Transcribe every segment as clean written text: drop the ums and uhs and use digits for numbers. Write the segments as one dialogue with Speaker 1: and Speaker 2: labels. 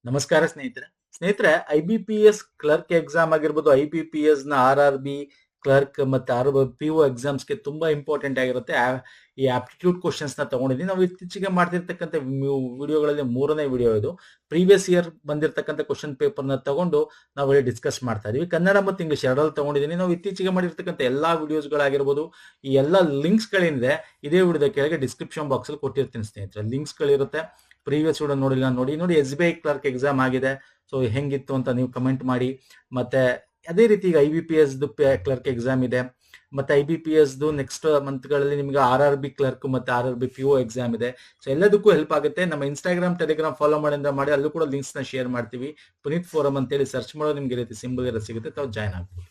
Speaker 1: ನಮಸ್ಕಾರ ಸ್ನೇಹಿತರೆ IBPS clerk exam ಆಗಿರ್ಬೋದು, IBPS ನ RRB ಕ್ಲರ್ಕ್ ಮತ್ತೆ PO ಎಕ್ಸಾಮ್ಸ್ಗೆ ತುಂಬಾ ಇಂಪಾರ್ಟೆಂಟ್ ಆಗಿರುತ್ತೆ. ಈ ಆಪ್ಟಿಟ್ಯೂಡ್ ಕ್ವಶನ್ಸ್ ನ ತಗೊಂಡಿದ್ದೀನಿ. ನಾವು ಇತ್ತೀಚೆಗೆ ಮಾಡ್ತಿರ್ತಕ್ಕಂಥ ವಿಡಿಯೋಗಳಲ್ಲಿ ಮೂರನೇ ವಿಡಿಯೋ ಇದು. ಪ್ರೀವಿಯಸ್ ಇಯರ್ ಬಂದಿರತಕ್ಕಂಥ ಕ್ವಶನ್ ಪೇಪರ್ ನ ತಗೊಂಡು ನಾವು ಇಲ್ಲಿ ಡಿಸ್ಕಸ್ ಮಾಡ್ತಾ ಇದೀವಿ. ಕನ್ನಡ ಮತ್ತು ಇಂಗ್ಲಿಷ್ ಎರಡರಲ್ಲಿ ತಗೊಂಡಿದ್ದೀನಿ. ನಾವು ಇತ್ತೀಚೆಗೆ ಮಾಡಿರ್ತಕ್ಕಂಥ ಎಲ್ಲಾ ವಿಡಿಯೋಸ್ಗಳಾಗಿರ್ಬೋದು, ಈ ಎಲ್ಲಾ ಲಿಂಕ್ಸ್ ಗಳಿಂದ ಇದೇ ವಿಡಿಯೋದ ಕೆಳಗೆ ಡಿಸ್ಕ್ರಿಪ್ಷನ್ ಬಾಕ್ಸ್ ಅಲ್ಲಿ ಕೊಟ್ಟಿರ್ತೀನಿ ಸ್ನೇಹಿತರೆ. ಲಿಂಕ್ಸ್ ಗಳಿರುತ್ತೆ. ಪ್ರೀವಿಯಸ್ ವಿಡಿಯೋ ನೋಡಿಲ್ಲ ನೋಡಿ SBI ಕ್ಲರ್ಕ್ ಎಕ್ಸಾಮ್ ಆಗಿದೆ. ಸೊ ಹೆಂಗಿತ್ತು ಅಂತ ನೀವು ಕಮೆಂಟ್ ಮಾಡಿ. ಮತ್ತೆ ಅದೇ ರೀತಿ ಈಗ IBPS ಕ್ಲರ್ಕ್ ಎಕ್ಸಾಮ್ ಇದೆ. ಮತ್ತೆ IBPS ನೆಕ್ಸ್ಟ್ ಮಂತ್ ಗಳಲ್ಲಿ ನಿಮಗೆ RRB ಕ್ಲರ್ಕ್ ಮತ್ತೆ RRB PO ಎಕ್ಸಾಮ್ ಇದೆ. ಸೊ ಎಲ್ಲದಕ್ಕೂ ಹೆಲ್ಪ್ ಆಗುತ್ತೆ. ನಮ್ಮ ಇನ್ಸ್ಟಾಗ್ರಾಮ್ ಟೆಲಿಗ್ರಾಮ್ ಫಾಲೋ ಮಾಡಿ ಅಲ್ಲೂ ಕೂಡ ಲಿಂಕ್ಸ್ ನ ಶೇರ್ ಮಾಡ್ತೀವಿ. ಪುನೀತ್ ಫೋರಂ ಅಂತೇಳಿ ಸರ್ಚ್ ಮಾಡೋ ನಿಮ್ಗೆ ರೀತಿ ಸಿಂಬಲ್ ಸಿಗುತ್ತೆ, ತಾವು ಜಾಯ್ನ್ ಆಗ್ಬೋದು.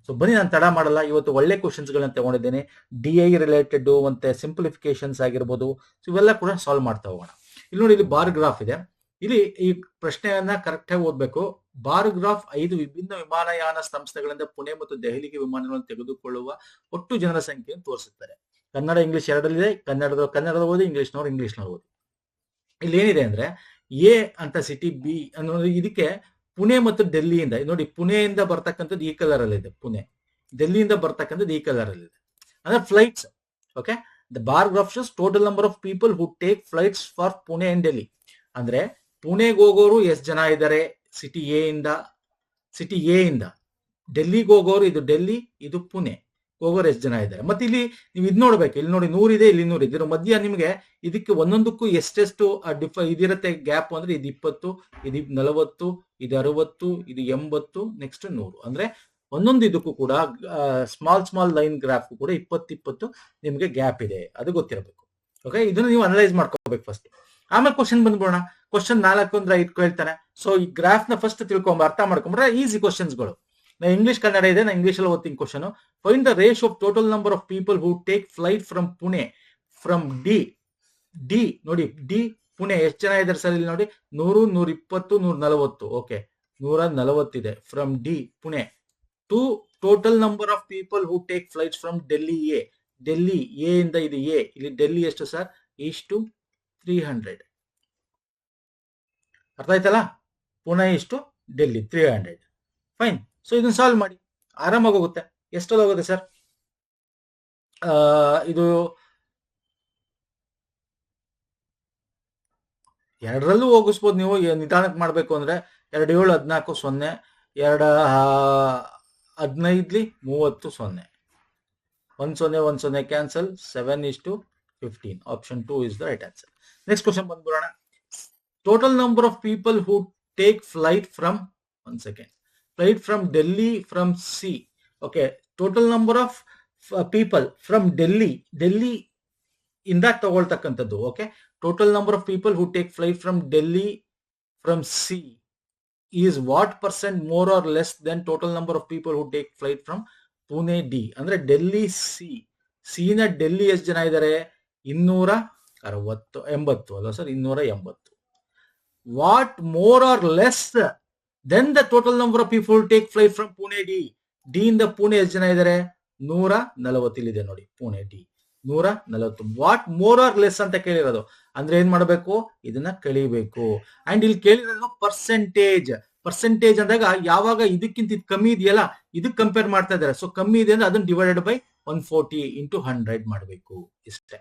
Speaker 1: ಸೊ ಬನ್ನಿ, ನಾನು ತಡ ಮಾಡಲ್ಲ. ಇವತ್ತು ಒಳ್ಳೆ ಕ್ವಶನ್ಸ್ ಗಳನ್ನ ತಗೊಂಡಿದ್ದೇನೆ. DI ರಿಲೇಟೆಡ್ ಮತ್ತೆ ಸಿಂಪ್ಲಿಫಿಕೇಶನ್ಸ್ ಆಗಿರ್ಬೋದು. ಸೊ ಇವೆಲ್ಲ ಕೂಡ ಸಾಲ್ವ್ ಮಾಡ್ತಾ ಹೋಗೋಣ. ಇಲ್ಲಿ ನೋಡಿ, ಇಲ್ಲಿ ಬಾರ್ ಗ್ರಾಫ್ ಇದೆ. ಇಲ್ಲಿ ಈ ಪ್ರಶ್ನೆಯನ್ನ ಕರೆಕ್ಟ್ ಆಗಿ ಓದ್ಬೇಕು. ಬಾರ್ ಗ್ರಾಫ್ 5 ವಿಭಿನ್ನ ವಿಮಾನಯಾನ ಸಂಸ್ಥೆಗಳಿಂದ ಪುಣೆ ಮತ್ತು ದೆಹಲಿಗೆ ವಿಮಾನಗಳನ್ನು ತೆಗೆದುಕೊಳ್ಳುವ ಒಟ್ಟು ಜನರ ಸಂಖ್ಯೆಯನ್ನು ತೋರಿಸುತ್ತಾರೆ. ಕನ್ನಡ ಇಂಗ್ಲಿಷ್ ಎರಡಲ್ಲಿದೆ. ಕನ್ನಡದ ಓದಿ, ಇಂಗ್ಲಿಷ್ನವ್ರು ಓದಿ. ಇಲ್ಲಿ ಏನಿದೆ ಅಂದ್ರೆ ಎ ಅಂತ ಸಿಟಿ, ಬಿ ಅನ್ನೋದು ಇದಕ್ಕೆ ಪುಣೆ ಮತ್ತು ಡೆಲ್ಲಿಯಿಂದ ನೋಡಿ, ಪುಣೆಯಿಂದ ಬರ್ತಕ್ಕಂಥದ್ದು ಈ ಕಲರ್ ಅಲ್ಲಿ ಇದೆ, ಪುಣೆ. ಡೆಲ್ಲಿಯಿಂದ ಬರ್ತಕ್ಕಂಥದ್ದು ಈ ಕಲರ್ ಅಲ್ಲಿ ಇದೆ, ಅಂದ್ರೆ flights. Okay, the bar graph shows total number of people who take flights for Pune and Delhi. ಅಂದ್ರೆ ಪುಣೆಗೆ ಹೋಗೋರು ಎಷ್ಟು ಜನ ಇದ್ದಾರೆ ಸಿಟಿ ಎ ಇಂದ. ಡೆಲ್ಲಿಗೆ ಹೋಗೋರು, ಇದು ಡೆಲ್ಲಿ, ಇದು ಪುಣೆ, ಹೋಗೋರು ಎಷ್ಟು ಜನ ಇದ್ದಾರೆ. ಮತ್ತೆ ಇಲ್ಲಿ ನೀವು ಇದು ನೋಡ್ಬೇಕು. ಇಲ್ಲಿ ನೋಡಿ 100 ಇದೆ, ಇಲ್ಲಿ 100 ಇದೆ. ಮಧ್ಯ ನಿಮಗೆ ಇದಕ್ಕೆ ಒಂದೊಂದಕ್ಕೂ ಎಷ್ಟೆಷ್ಟು ಇದಿರುತ್ತೆ ಗ್ಯಾಪ್ ಅಂದ್ರೆ ಇದು 20, ಇದು 40, ಇದು 60, ಇದು 80, ನೆಕ್ಸ್ಟ್ 100. ಅಂದ್ರೆ ಒಂದೊಂದು ಇದಕ್ಕೂ ಕೂಡ ಸ್ಮಾಲ್ ಲೈನ್ ಗ್ರಾಫ್ ಕೂಡ 20 ನಿಮ್ಗೆ ಗ್ಯಾಪ್ ಇದೆ, ಅದು ಗೊತ್ತಿರಬೇಕು. ಓಕೆ, ಇದನ್ನ ನೀವು ಅನಲೈಸ್ ಮಾಡ್ಕೋಬೇಕು ಫಸ್ಟ್. ಆಮೇಲೆ ಕ್ವಶನ್ ಬಂದ್ಬಿಡೋಣ. ಕ್ವಶನ್ 4 ಅಂದ್ರೆ ಕೇಳ್ತಾನೆ. ಸೊ ಈ ಗ್ರಾಫ್ ನ ಫಸ್ಟ್ ಅರ್ಥ ಮಾಡ್ಕೊಂಡ್ರೆ ಈಸಿ ಕ್ವಶನ್ಸ್ಗಳು. ನಾ ಇಂಗ್ಲಿಷ್ ಕನ್ನಡ ಇದೆ, ನಾ ಇಂಗ್ಲಿಷ್ ಅಲ್ಲಿ ಓದ್ತೀನಿ question. Find the ರೇಷ್ of total number of people who take flight from Pune from D ನೋಡಿ, ಡಿ ಪುಣೆ ಎಷ್ಟು ಜನ ಇದ್ದಾರೆ ಸರ್? ಇಲ್ಲಿ ನೋಡಿ 100, 120, 140. ಓಕೆ, 140 ಇದೆ. From the Pune to total number of people who take flights from Delhi A. Delhi A ಇಂದ ಇದು ಎ. ಇಲ್ಲಿ ಡೆಲ್ಲಿ ಎಷ್ಟು ಸರ್? ಇಷ್ಟು 300. ಅರ್ಥ ಆಯ್ತಲ್ಲ? ಪುಣೆ ಇಷ್ಟು, ಡೆಲ್ಲಿ 300. ಫೈನ್. ಸೊ ಇದನ್ನ ಸಾಲ್ವ್ ಮಾಡಿ, ಆರಾಮಾಗಿ ಹೋಗುತ್ತೆ. ಎಷ್ಟಲ್ಲಿ ಹೋಗುತ್ತೆ ಸರ್? ಇದು ಎರಡರಲ್ಲೂ ಹೋಗಿಸ್ಬೋದು ನೀವು. ನಿಧಾನಕ್ಕೆ ಮಾಡ್ಬೇಕು ಅಂದ್ರೆ 2 7 14 0, 2 15 30 0, 1 0 cancel. 7:15. Option 2 is the right answer. Next question ಬಂದ್ಬಿಡೋಣ. Total number of people who take flight from flight from Delhi from C. Okay, total number of people from Delhi ಇಂದ ತಗೊಳ್ತಕ್ಕಂಥದ್ದು. Okay, total number of people who take flight from Delhi from C is what percent more or less than total number of people who take flight from Pune D. ಅಂದ್ರೆ Delhi C ನ ಡೆಲ್ಲಿ ಎಷ್ಟು ಜನ ಇದ್ದಾರೆ? 280 ಅಲ್ವಾ sir? 280. What more or less then the total number of people take flight from Pune D. D ಇಂದ ಪುಣೆ ಎಷ್ಟು ಜನ ಇದ್ದಾರೆ? 140 ಇದೆ ನೋಡಿ, Pune D 140. What more or less ಅಂತ ಕೇಳಿರೋದು. ಅಂದ್ರೆ ಏನ್ ಮಾಡಬೇಕು? ಇದನ್ನ ಕಳಿಬೇಕು. ಅಂಡ್ ಇಲ್ಲಿ ಕೇಳಿರೋದು ಪರ್ಸೆಂಟೇಜ್ ಅಂದಾಗ ಯಾವಾಗ ಇದಕ್ಕಿಂತ ಇದು ಕಮ್ಮಿ ಇದೆಯಲ್ಲ, ಇದಕ್ಕೆ ಕಂಪೇರ್ ಮಾಡ್ತಾ ಇದ್ದಾರೆ. ಸೊ ಕಮ್ಮಿ ಇದೆ ಅಂದ್ರೆ ಅದನ್ನ ಡಿವೈಡೆಡ್ ಬೈ 140 into 100 ಮಾಡಬೇಕು. ಇಷ್ಟೇ.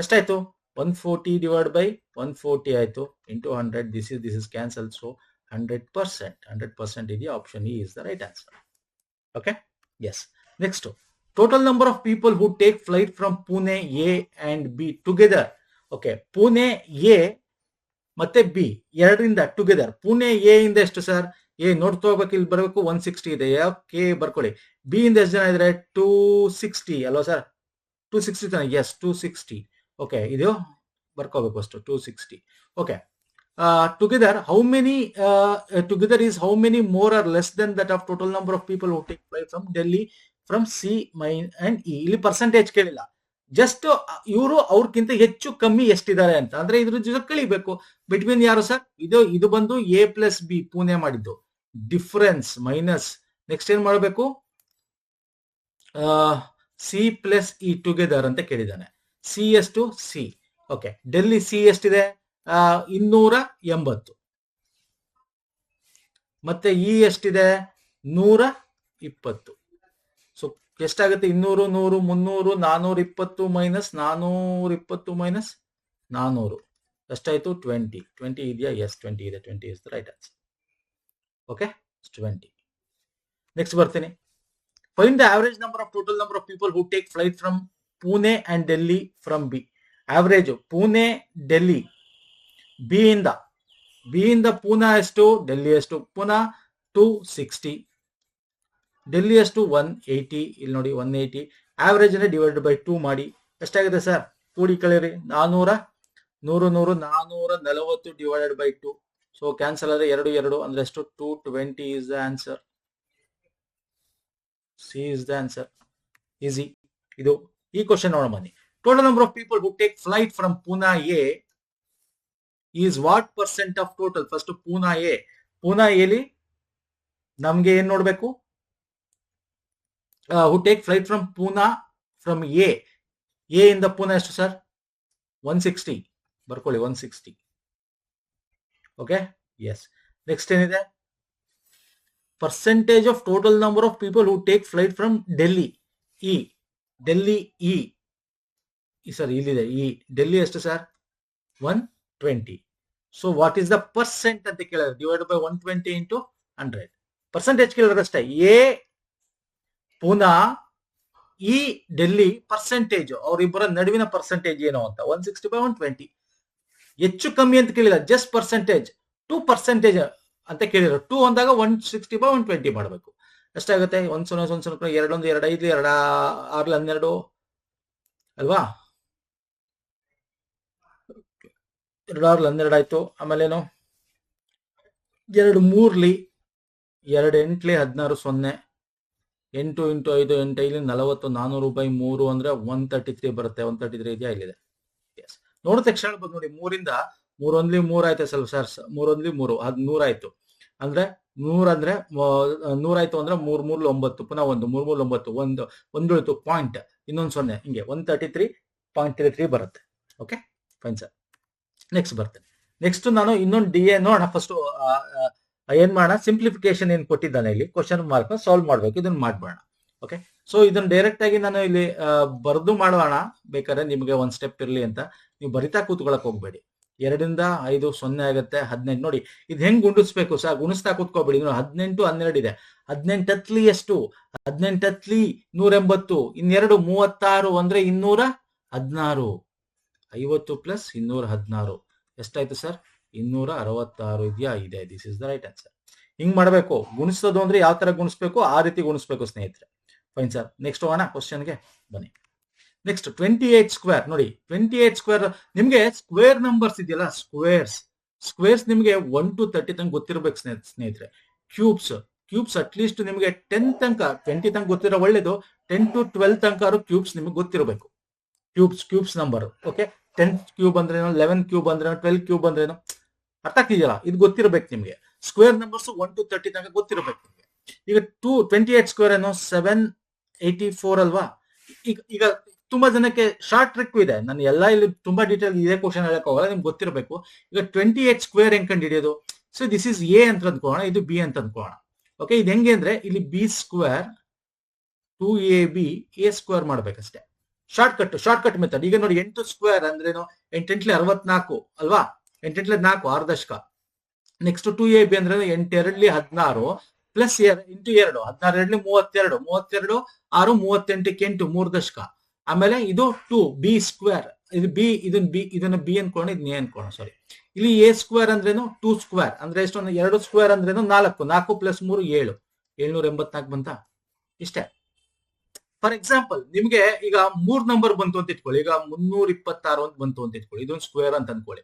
Speaker 1: ಎಷ್ಟಾಯ್ತು? 140 divided by 140 ಆಯ್ತು, into 100. This is cancelled. So 100% is the option E is the right answer. Okay, yes. Next, total number of people who take flight from Pune A and B together. Okay, Pune A ಮತ್ತೆ B ಎರಡರಿಂದ together. Pune A ಇಂದ ಎಷ್ಟು sir? A ನೋಡ್ತಾ ಹೋಗ್ಬೇಕು, ಇಲ್ಲಿ ಬರಬೇಕು. 160 ಇದೆ. Okay, ಬರ್ಕೊಳ್ಳಿ. ಬಿ ಇಂದ ಎಷ್ಟು ಜನ ಇದ್ರೆ? 260 ಅಲ್ವಾ ಸರ್? 260 ತಾನೆ? ಎಸ್, 260. ಓಕೆ, ಇದು ಬರ್ಕೋಬೇಕು ಅಷ್ಟು, 260. Okay, together how many together is how many more or less than that of total number of people who take flight from Delhi from C and E. ಇಲ್ಲಿ percentage ಕೇಳಿಲ್ಲ, just ಇವರು ಅವ್ರಕ್ಕಿಂತ ಹೆಚ್ಚು ಕಮ್ಮಿ ಎಷ್ಟಿದ್ದಾರೆ ಅಂತ. ಅಂದ್ರೆ ಇದ್ರ ಜೊತೆ ಕಳಿಬೇಕು. ಬಿಟ್ವೀನ್ ಯಾರು ಸರ್? ಇದು ಬಂದು A+B ಪುಣೆ ಮಾಡಿದ್ದು, ಡಿಫರೆನ್ಸ್ ಮೈನಸ್. ನೆಕ್ಸ್ಟ್ ಏನ್ ಮಾಡಬೇಕು? C+E ಟುಗೆದರ್ ಅಂತ ಕೇಳಿದ್ದಾನೆ. ಸಿ ಎಷ್ಟು? ಸಿ. ಓಕೆ, ಡೆಲ್ಲಿ ಸಿ ಎಷ್ಟಿದೆ? 280. ಮತ್ತೆ ಇ ಎಷ್ಟಿದೆ 120. ಸೊ ಎಷ್ಟಾಗುತ್ತೆ 200 100 300 420 ಮೈನಸ್ 420 ಮೈನಸ್ 400 ಎಷ್ಟಾಯ್ತು 20 ಇದೆಯಾ? ಎಸ್ 20 ಇದೆ. 20 is the right answer. Okay 20. Next ಬರ್ತೀನಿ. Find the average number of total number of people who take flight from Pune and Delhi from B. Average Pune Delhi B ಇಂದ ಪೂನಾ ಎಷ್ಟು, ಡೆಲ್ಲಿ ಎಷ್ಟು? ಪೂನಾ 260, ಡೆಲ್ಲಿ ಎಷ್ಟು 180. ಇಲ್ಲಿ ನೋಡಿ 180. ಆವರೇಜ್ ಅನ್ನ ಡಿವೈಡೆಡ್ ಬೈ 2 ಮಾಡಿ ಎಷ್ಟಾಗಿದೆ ಸರ್? ಕೂಡಿ ಕಳೀರಿ. 400 440 ಡಿವೈಡೆಡ್ ಬೈ 2. ಸೊ ಕ್ಯಾನ್ಸಲ್ ಆದ್ರೆ 2 2 ಅಂದ್ರೆ ಎಷ್ಟು? 220 is the answer. C is the answer. Easy. ಇದು ಈ ಕ್ವಶನ್ ನೋಡೋಣ ಬನ್ನಿ. Total number of people who take flight from Poona A is what percent of total? First Poona ಎಲಿ ನಮ್ಗೆ ಏನ್ ನೋಡ್ಬೇಕು? ಹೂ take flight from Poona from A ಇಂದ ಪೂನಾ ಎಷ್ಟು ಸರ್? 160 ಬರ್ಕೊಳ್ಳಿ. 160. Okay yes. ನೆಕ್ಸ್ಟ್ ಏನಿದೆ? Percentage of total number of people who take flight from Delhi sir ಇಲ್ಲಿದೆ E. Delhi ಎಷ್ಟು sir? 120. So what is the percent ಅಂತ ಕೇಳಿದ್ರೆ ಡಿವೈಡ್ ಬೈ 120 ಇಂಟು 100. ಪರ್ಸೆಂಟೇಜ್ ಕೇಳಿದ್ರೆ ಅಷ್ಟೇ. A Poona, E Delhi percentage, ಅವರಿಬ್ಬರ ನಡುವಿನ ಪರ್ಸೆಂಟೇಜ್ ಏನು ಅಂತ 160 ಬೈ 120. ಹೆಚ್ಚು ಕಮ್ಮಿ ಅಂತ ಕೇಳಿಲ್ಲ, ಜಸ್ಟ್ ಪರ್ಸೆಂಟೇಜ್. 2% ಅಂತ ಕೇಳಿರೋ. 2 ಅಂದಾಗ 160 ಬೈ 120 ಮಾಡಬೇಕು. ಎಷ್ಟಾಗುತ್ತೆ? 1 0 1 0 2 1 2 5 2 6 12 ಅಲ್ವಾ? 2 6 12 ಆಯ್ತು. ಆಮೇಲೇನು 2 3 2 8 16 0 8 ಇಂಟು 5 8 5 40 400 ಬೈ 3 ಅಂದ್ರೆ 133 ಬರುತ್ತೆ. 133 ಇದೆಯಾ? ಇಲ್ಲಿದೆ. ಎಸ್. ನೋಡಿದ ತಕ್ಷಣ ಹೇಳ್ಬೋದು ನೋಡಿ. 3 3 1 3 ಆಯ್ತು ಸರ್. 3 1 3 ಅದು 100 ಆಯ್ತು. ಅಂದ್ರೆ 100 ಅಂದ್ರೆ 100 ಆಯ್ತು ಅಂದ್ರೆ 3 3 9 ಪುನಃ 1 3 3 9 ಒಂದು ಉಳಿತು ಪಾಯಿಂಟ್, ಇನ್ನೊಂದು 0 ಹಿಂಗೆ 133.33 ಬರುತ್ತೆ. Okay fine sir. ನೆಕ್ಸ್ಟ್ ಬರ್ತೇನೆ. ನೆಕ್ಸ್ಟ್ ನಾನು ಇನ್ನೊಂದು ಡಿ ಎ ನೋಡೋಣ. ಫಸ್ಟ್ ಏನ್ ಮಾಡೋಣ? ಸಿಂಪ್ಲಿಫಿಕೇಶನ್ ಏನ್ ಕೊಟ್ಟಿದ್ದಾನೆ ಇಲ್ಲಿ ಕ್ವಶನ್ ಮಾರ್ಕ್ ಸಾಲ್ವ್ ಮಾಡ್ಬೇಕು. ಇದನ್ನ ಮಾಡ್ಬೋಣ. ಓಕೆ. ಸೊ ಇದನ್ನ ಡೈರೆಕ್ಟ್ ಆಗಿ ನಾನು ಇಲ್ಲಿ ಬರೆದು ಮಾಡೋಣ. ಬೇಕಾದ್ರೆ ನಿಮಗೆ ಒಂದ್ ಸ್ಟೆಪ್ ಇರ್ಲಿ ಅಂತ. ನೀವು ಬರಿತಾ ಕೂತ್ಕೊಳಕ್ ಹೋಗ್ಬೇಡಿ. 2 ಇಂದ 5 0 ಆಗುತ್ತೆ. 18 ನೋಡಿ ಇದು ಹೆಂಗ್ ಗುಣಿಸ್ಬೇಕು ಸರ್? ಗುಣಿಸ್ತಾ ಕೂತ್ಕೋಬೇಡಿ. 18 12 ಇದೆ. 18 ಹತ್ಲಿ ಎಷ್ಟು? 18 ಹತ್ಲಿ 180. ಇನ್ನೆರಡು 36 ಅಂದ್ರೆ 216. 50 ಪ್ಲಸ್ 216 ಎಷ್ಟಾಯ್ತು ಸರ್? 266 ಇದೆಯಾ? ಇದೆ. This is the right answer. ಹಿಂಗ್ ಮಾಡ್ಬೇಕು. ಗುಣಿಸೋದು ಅಂದ್ರೆ ಯಾವ ತರ ಗುಣಿಸ್ಬೇಕು ಆ ರೀತಿ ಗುಣಿಸ್ಬೇಕು ಸ್ನೇಹಿತರೆ. Fine sir. ನೆಕ್ಸ್ಟ್ ಹೋಗೋಣ ಕ್ವಶನ್ಗೆ ಬನ್ನಿ. ನೆಕ್ಸ್ಟ್ 28 ಸ್ಕ್ವೇರ್ ನೋಡಿ. 28 ಸ್ಕ್ವೇರ್ ನಿಮ್ಗೆ ಸ್ಕ್ವೇರ್ ನಂಬರ್ಸ್ ಇದೆಯಲ್ಲ, ಸ್ಕ್ವೇರ್ಸ್ ನಿಮ್ಗೆ 1 to 30 ತನಕ ಗೊತ್ತಿರ್ಬೇಕು ಸ್ನೇಹಿತರೆ. ಕ್ಯೂಬ್ಸ್ ಅಟ್ಲೀಸ್ಟ್ ನಿಮ್ಗೆ 10 ತನಕ 20 ತನಕ ಗೊತ್ತಿರೋ ಒಳ್ಳೇದು. 10 to 12 ತನಕ ಕ್ಯೂಬ್ಸ್ ನಿಮ್ಗೆ ಗೊತ್ತಿರಬೇಕು. Cubes number. ಓಕೆ. 10 ಕ್ಯೂಬ್ ಅಂದ್ರೇನು, 11 ಕ್ಯೂಬ್ ಅಂದ್ರೇನು, 12 ಕ್ಯೂಬ್ ಅಂದ್ರೇನು ಅರ್ಥ ಆಗ್ತಿದೆಯಲ್ಲ? ಇದು ಗೊತ್ತಿರಬೇಕು ನಿಮ್ಗೆ. ಸ್ಕ್ವೇರ್ ನಂಬರ್ಸ್ 1 to 30 ತನಕ ಗೊತ್ತಿರಬೇಕು ನಿಮ್ಗೆ. ಈಗ 28 ಸ್ಕ್ವೇರ್ ಏನು 784 ಅಲ್ವಾ? ಈಗ ತುಂಬಾ ಜನಕ್ಕೆ ಶಾರ್ಟ್ ಟ್ರಿಕ್ ಇದೆ. ನಾನು ಎಲ್ಲ ಇಲ್ಲಿ ತುಂಬಾ ಡೀಟೇಲ್ ಇದೇ ಕ್ವಶನ್ ಹೇಳಕ್ ಹೋಗಲ್ಲ, ನಿಮ್ಗೆ ಗೊತ್ತಿರಬೇಕು. ಈಗ 28 ಸ್ಕ್ವೇರ್ ಹೆಂಗ್ ಕಂಡು ಹಿಡಿಯೋದು? ಸೊ ದಿಸ್ ಇಸ್ ಎ ಅಂತ ಅಂದ್ಕೋಣ, ಇದು ಬಿ ಅಂತ ಅಂದ್ಕೋಣ. ಓಕೆ. ಇದು ಹೆಂಗೆ ಅಂದ್ರೆ ಇಲ್ಲಿ B square 2ab A square ಮಾಡ್ಬೇಕಷ್ಟೇ. Short cut method. ಈಗ ನೋಡಿ 8 ಸ್ಕ್ವೇರ್ ಅಂದ್ರೇನು? 8 8 64 ಅಲ್ವಾ? 8 8 4 6 ದಶಕ. ನೆಕ್ಸ್ಟ್ 2ab ಅಂದ್ರೆ 8 2 16 ಪ್ಲಸ್ ಇಂಟು 2 16 2 32 32 6 38 8 3 ದಶಕ. ಆಮೇಲೆ ಇದು 2 ಬಿ ಸ್ಕ್ವೇರ್. ಇದು ಬಿ, ಇದನ್ನ ಬಿ ಅನ್ಕೋಣ, ಇದನ್ನ ಎ ಅನ್ಕೋಣ. ಸಾರಿ. ಇಲ್ಲಿ ಎ ಸ್ಕ್ವೇರ್ ಅಂದ್ರೇನು 2 ಸ್ಕ್ವೇರ್ ಅಂದ್ರೆ ಎಷ್ಟು? 2 ಸ್ಕ್ವೇರ್ ಅಂದ್ರೇನು 4. 4 ಪ್ಲಸ್ 3 7. 784 ಬಂತ? ಇಷ್ಟೇ. ಫಾರ್ ಎಕ್ಸಾಂಪಲ್ ನಿಮ್ಗೆ ಈಗ 3 ನಂಬರ್ ಬಂತು ಅಂತ ಇಟ್ಕೊಳ್ಳಿ. ಈಗ 326 ಅಂತ ಬಂತು ಅಂತ ಇಟ್ಕೊಳ್ಳಿ. ಇದೊಂದು ಸ್ಕ್ವೇರ್ ಅಂತ ಅನ್ಕೊಳ್ಳಿ.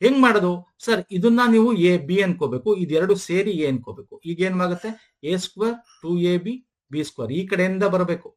Speaker 1: ಹೆಂಗ್ ಮಾಡೋದು ಸರ್? ಇದನ್ನ ನೀವು ಎ ಬಿ ಅನ್ಕೋಬೇಕು, ಇದೆರಡು ಸೇರಿ ಎ ಅನ್ಕೋಬೇಕು. ಈಗ ಏನಾಗುತ್ತೆ? A square 2ab B square ಈ ಕಡೆಯಿಂದ ಬರಬೇಕು.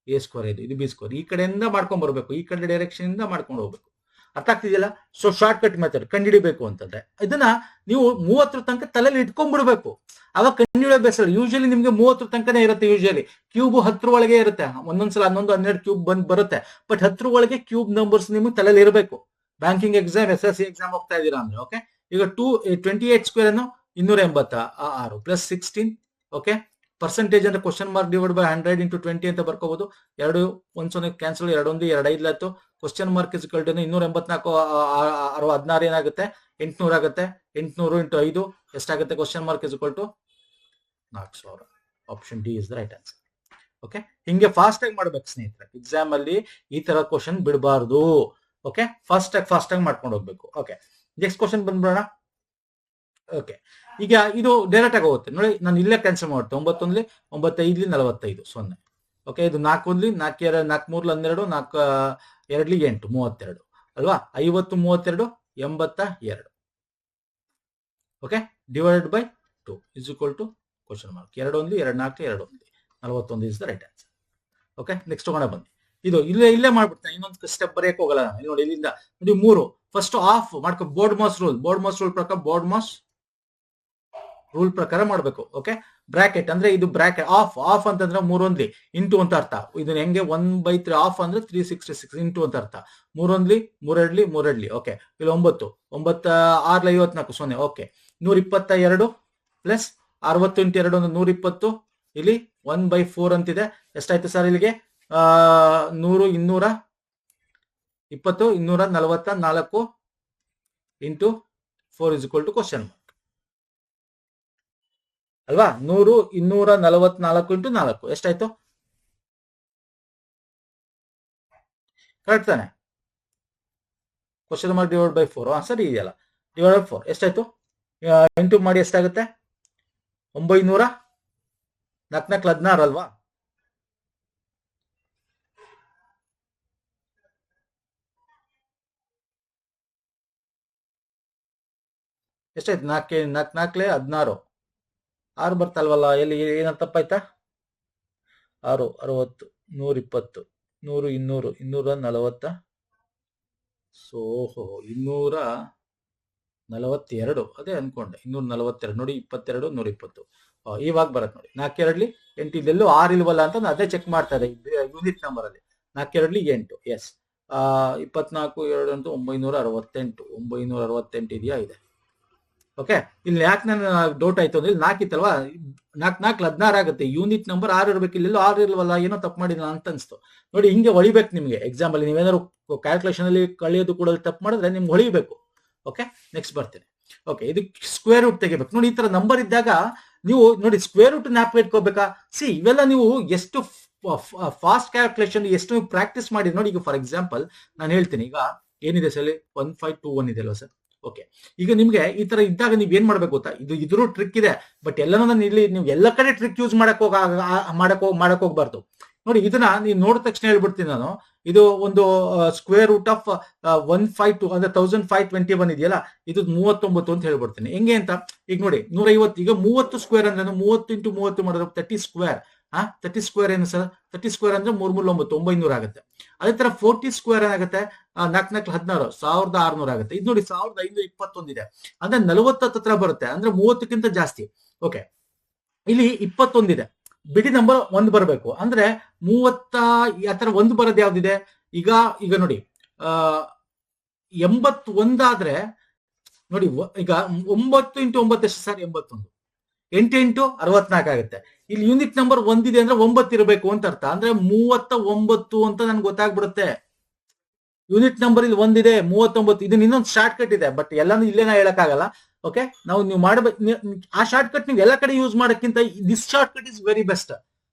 Speaker 1: ಎ ಸ್ಕ್ವೇರ್ ಇದು ಬಿ ಸ್ಕ್ವೇರ್ ಈ ಕಡೆಯಿಂದ ಮಾಡ್ಕೊಂಡ್ ಬರ್ಬೇಕು. ಈ ಕಡೆ ಡೈರೆಕ್ಷನ್ ಇಂದ ಮಾಡ್ಕೊಂಡು ಹೋಗ್ಬೇಕು. ಅರ್ಥ ಆಗ್ತಿದೆಯಲ್ಲ? ಸೊ ಶಾರ್ಟ್ ಕಟ್ ಮೆಥಡ್ ಕಂಡುಹಿಡಿಬೇಕು ಅಂತಂದ್ರೆ ಇದನ್ನ ನೀವು 30 ತನಕ ತಲೆಯಲ್ಲಿ ಇಟ್ಕೊಂಡ್ಬಿಡ್ಬೇಕು. ಅವಾಗ ಕಂಡುಹಿಡಿಯೋ ಬೇಸರ. ಯೂಶಲಿ ನಿಮ್ಗೆ 30 ತನಕನೇ ಇರುತ್ತೆ. ಯೂಶಲಿ ಕ್ಯೂಬ್ 10 ಒಳಗೆ ಇರುತ್ತೆ. ಒಂದೊಂದ್ಸಲ 11 12 ಕ್ಯೂಬ್ ಬರುತ್ತೆ. ಬಟ್ 10 ಒಳಗೆ ಕ್ಯೂಬ್ ನಂಬರ್ಸ್ ನಿಮ್ಗೆ ತಲೆಯಲ್ಲಿ ಇರಬೇಕು. ಬ್ಯಾಂಕಿಂಗ್ ಎಕ್ಸಾಮ್, SSC ಎಕ್ಸಾಮ್ ಹೋಗ್ತಾ ಇದೀರಾ ಅಂದ್ರೆ. ಓಕೆ. ಈಗ 28 ಸ್ಕ್ವೇರ್ ಅನ್ನು 286 ಪ್ಲಸ್ 16. ಓಕೆ, ಪರ್ಸೆಂಟೇಜ್ ಅಂದ್ರೆ question mark divide by 100 into 20 ಅಂತ ಬರ್ಕೋಬಹುದು. 2 1 ಕ್ಯಾನ್ಸಲ್, 2 1 2 5 ಆಯ್ತು. Question mark is equal to 284 16 ಏನಾಗುತ್ತೆ 800 ಆಗುತ್ತೆ. 800 ಇಂಟು 5 ಎಷ್ಟಾಗುತ್ತೆ? Question mark is equal to 4000. Option D is the right answer. Okay, ಹಿಂಗೆ ಫಾಸ್ಟ್ ಆಗಿ ಮಾಡ್ಬೇಕು ಸ್ನೇಹಿತರೆ. ಎಕ್ಸಾಮ್ ಅಲ್ಲಿ ಈ ತರ ಕ್ವಶನ್ ಬಿಡಬಾರ್ದು. ಓಕೆ, ಫಾಸ್ಟ್ ಆಗಿ ಮಾಡ್ಕೊಂಡು ಹೋಗ್ಬೇಕು. ಓಕೆ, ನೆಕ್ಸ್ಟ್ ಕ್ವಶನ್ ಬಂದ್ಬಿಡೋಣ. ಓಕೆ, ಈಗ ಇದು ಡೈರೆಕ್ಟ್ ಆಗಿ ಹೋಗುತ್ತೆ ನೋಡಿ. ನಾನು ಇಲ್ಲೇ ಕ್ಯಾನ್ಸಲ್ ಮಾಡುತ್ತೆ. 9 1 9 5 45 0. ಓಕೆ, ಇದು 4 1 4 2 4 3 12 4 2 8 32 ಅಲ್ವಾ? 50 32 82. Okay, divided by 2 is equal to question mark 2 1 2 4 2 1 41 is the right answer. Okay, next ತಗೊಂಡ ಬನ್ನಿ. ಇದು ಇಲ್ಲೇ ಮಾಡ್ಬಿಡ್ತಾನೆ. ಇನ್ನೊಂದು ಸ್ಟೆಪ್ ಬರೆಯಕ್ ಹೋಗಲ್ಲ ನಾನು. ನೋಡಿ, ಇಲ್ಲಿಂದ ನೋಡಿ 3 ಫಸ್ಟ್ ಆಫ್ ಮಾಡ್ಕೊ. ಬೋರ್ಡ್ ಮಾಸ್ ರೂಲ್ ಪ್ರಕಾರ ರೂಲ್ ಪ್ರಕಾರ ಮಾಡಬೇಕು. ಓಕೆ, ಬ್ರಾಕೆಟ್ ಅಂದ್ರೆ ಇದು ಬ್ರಾಕೆಟ್ ಆಫ್ ಅಂತಂದ್ರೆ 3 1 ಇಂಟು ಅಂತ ಅರ್ಥ. ಇದು ಹೆಂಗೆ 1/3 ಆಫ್ ಅಂದ್ರೆ 366 ಇಂಟು ಅಂತ ಅರ್ಥ. 3 1 3 2 ಓಕೆ, ಇಲ್ಲಿ 9 9 6 54 0. Okay, 122 plus 60 into 2 120. ಇಲ್ಲಿ 1/4 ಅಂತಿದೆ. ಎಷ್ಟಾಯ್ತು ಸರ್ ಇಲ್ಲಿಗೆ? 100 220 244 into 4 is equal to question mark ಅಲ್ವಾ? 100 244 ಇಂಟು 4 ಎಷ್ಟಾಯ್ತು? ಕರೆಕ್ಟ್ ತಾನೆ? ಕ್ವಶನ್ ಮಾರ್ಕ್ ಡಿವೈಡ್ ಬೈ 4 ಸರಿ ಇದೆಯಲ್ಲ. ಡಿವೈಡ್ ಬೈ 4 ಎಷ್ಟಾಯ್ತು? ಇಂಟು ಮಾಡಿ ಎಷ್ಟಾಗುತ್ತೆ? 900 4 4 16 ಅಲ್ವಾ? ಎಷ್ಟಾಯ್ತು? 4 4 16 6 ಬರ್ತಲ್ವಲ್ಲ? ಎಲ್ಲಿ ಏನ ತಪ್ಪಾಯ್ತಾ? 6 60 120 100 200 240 ಸೋಹೋ 242. ಅದೇ ಅನ್ಕೊಂಡೆ 242 ನೋಡಿ. 22 120 ಇವಾಗ ಬರತ್ ನೋಡಿ. 4 2 8 ಇದೆಲ್ಲೂ 6 ಇಲ್ವಲ್ಲ ಅಂತ ಅದೇ ಚೆಕ್ ಮಾಡ್ತಾ ಇದೆ ಯೂನಿಟ್ ನಂಬರ್ ಅಲ್ಲಿ. 4 2 8 ಎಸ್. 24 2 ಅಂತ 968 968 ಇದೆಯಾ? ಇದೆ. ಓಕೆ, ಇಲ್ಲಿ ಯಾಕೆ ನಾನು ಡೌಟ್ ಆಯ್ತು ಅಂದ್ರೆ 4 ಇತ್ತಲ್ವಾ? 4 4 16 ಆಗುತ್ತೆ. ಯೂನಿಟ್ ನಂಬರ್ 6 ಇರ್ಬೇಕು. ಇಲ್ಲೆಲ್ಲೋ 6 ಇಲ್ವಲ್ಲ, ಏನೋ ತಪ್ಪು ಮಾಡಿಲ್ಲ ಅಂತ ಅನ್ಸ್ತು ನೋಡಿ. ಹಿಂಗೆ ಹೊಳಿಬೇಕು ನಿಮ್ಗೆ ಎಕ್ಸಾಮ್ ಅಲ್ಲಿ. ನೀವೇನಾದ್ರು ಕ್ಯಾಲ್ಕುಲೇಷನ್ ಅಲ್ಲಿ ಕಳೆಯೋದು ಕೂಡ ತಪ್ಪು ಮಾಡಿದ್ರೆ ನಿಮ್ಗೆ ಹೊಳಿಬೇಕು. ಓಕೆ, ನೆಕ್ಸ್ಟ್ ಬರ್ತೀನಿ. ಓಕೆ, ಇದು ಸ್ಕ್ವೇರ್ ರೂಟ್ ತೆಗಿಬೇಕು ನೋಡಿ. ಈ ತರ ನಂಬರ್ ಇದ್ದಾಗ ನೀವು ನೋಡಿ ಸ್ಕ್ವೇರ್ ರೂಟ್ ನ್ಯಾಪ್ ಇಟ್ಕೋಬೇಕಾ? ಇವೆಲ್ಲ ನೀವು ಎಷ್ಟು ಫಾಸ್ಟ್ ಕ್ಯಾಲ್ಕುಲೇಷನ್ ಎಷ್ಟು ಪ್ರಾಕ್ಟೀಸ್ ಮಾಡಿ ನೋಡಿ. ಈಗ ಫಾರ್ ಎಕ್ಸಾಂಪಲ್ ನಾನು ಹೇಳ್ತೀನಿ. ಈಗ ಏನಿದೆ ಸರ್? 1521 ಇದೆ ಅಲ್ವಾ ಸರ್? ಓಕೆ, ಈಗ ನಿಮ್ಗೆ ಈ ತರ ಇದ್ದಾಗ ನೀವ್ ಏನ್ ಮಾಡ್ಬೇಕು ಗೊತ್ತಾ? ಇದ್ರೂ ಟ್ರಿಕ್ ಇದೆ. ಬಟ್ ಎಲ್ಲಾನು ನಾನು ಇಲ್ಲಿ ನೀವು ಎಲ್ಲ ಕಡೆ ಟ್ರಿಕ್ ಯೂಸ್ ಮಾಡಕ್ ಹೋಗ್ಬಾರ್ದು ನೋಡಿ. ಇದನ್ನ ನೀವು ನೋಡಿದ ತಕ್ಷಣ ಹೇಳ್ಬಿಡ್ತೀನಿ ನಾನು. ಇದು ಒಂದು ಸ್ಕ್ವೇರ್ ರೂಟ್ ಆಫ್ 152 ಅಂದ್ರೆ 1521 ಇದೆಯಲ್ಲ, ಇದು 39 ಅಂತ ಹೇಳ್ಬಿಡ್ತೀನಿ. ಹೆಂಗೆ ಅಂತ ಈಗ ನೋಡಿ 150. ಈಗ 30 ಸ್ಕ್ವೇರ್ ಅಂದ್ರೆ 30 ಇಂಟು 30 ಮಾಡಿದ್ರೆ 30 ಸ್ಕ್ವೇರ್. 30 ಸ್ಕ್ವೇರ್ ಏನು ಸರ್? 30 ಸ್ಕ್ವೇರ್ ಅಂದ್ರೆ 3 3 9 900 ಆಗುತ್ತೆ. ಅದೇ ತರ 40 ಸ್ಕ್ವೇರ್ ಏನಾಗುತ್ತೆ? 4 4 16 1600 ಆಗುತ್ತೆ. ಇದು ನೋಡಿ 1521 ಇದೆ ಅಂದ್ರೆ 40 ಹತ್ರ ಬರುತ್ತೆ. ಅಂದ್ರೆ 30ಕ್ಕಿಂತ ಜಾಸ್ತಿ. ಓಕೆ, ಇಲ್ಲಿ 21 ಇದೆ. ಬಿಡಿ ನಂಬರ್ 1 ಬರಬೇಕು ಅಂದ್ರೆ 30 ಆತರ 1 ಬರೋದು ಯಾವ್ದಿದೆ? ಈಗ ನೋಡಿ 81 ಆದ್ರೆ ನೋಡಿ. ಈಗ 9 ಇಂಟು 9 ಎಷ್ಟು ಸರ್? 81. 8 ಇಂಟು 64 ಆಗುತ್ತೆ. ಇಲ್ಲಿ ಯೂನಿಟ್ ನಂಬರ್ 1 ಇದೆ ಅಂದ್ರೆ 9 ಇರಬೇಕು ಅಂತ ಅರ್ಥ. ಅಂದ್ರೆ 39 ಅಂತ ನನ್ಗೆ ಗೊತ್ತಾಗ್ಬಿಡುತ್ತೆ. ಯೂನಿಟ್ ನಂಬರ್ ಇಲ್ಲಿ 1 ಇದೆ, 39. ಇದನ್ನ ಇನ್ನೊಂದು ಶಾರ್ಟ್ ಕಟ್ ಇದೆ, ಬಟ್ ಎಲ್ಲಾನು ಇಲ್ಲೇನ ಹೇಳಕ್ಕಾಗಲ್ಲ. ಓಕೆ, ನೀವು ಮಾಡಬೇಕು. ಆ ಶಾರ್ಟ್ ಕಟ್ ನೀವು ಎಲ್ಲ ಕಡೆ ಯೂಸ್ ಮಾಡೋಕ್ಕಿಂತ this short cut is very best.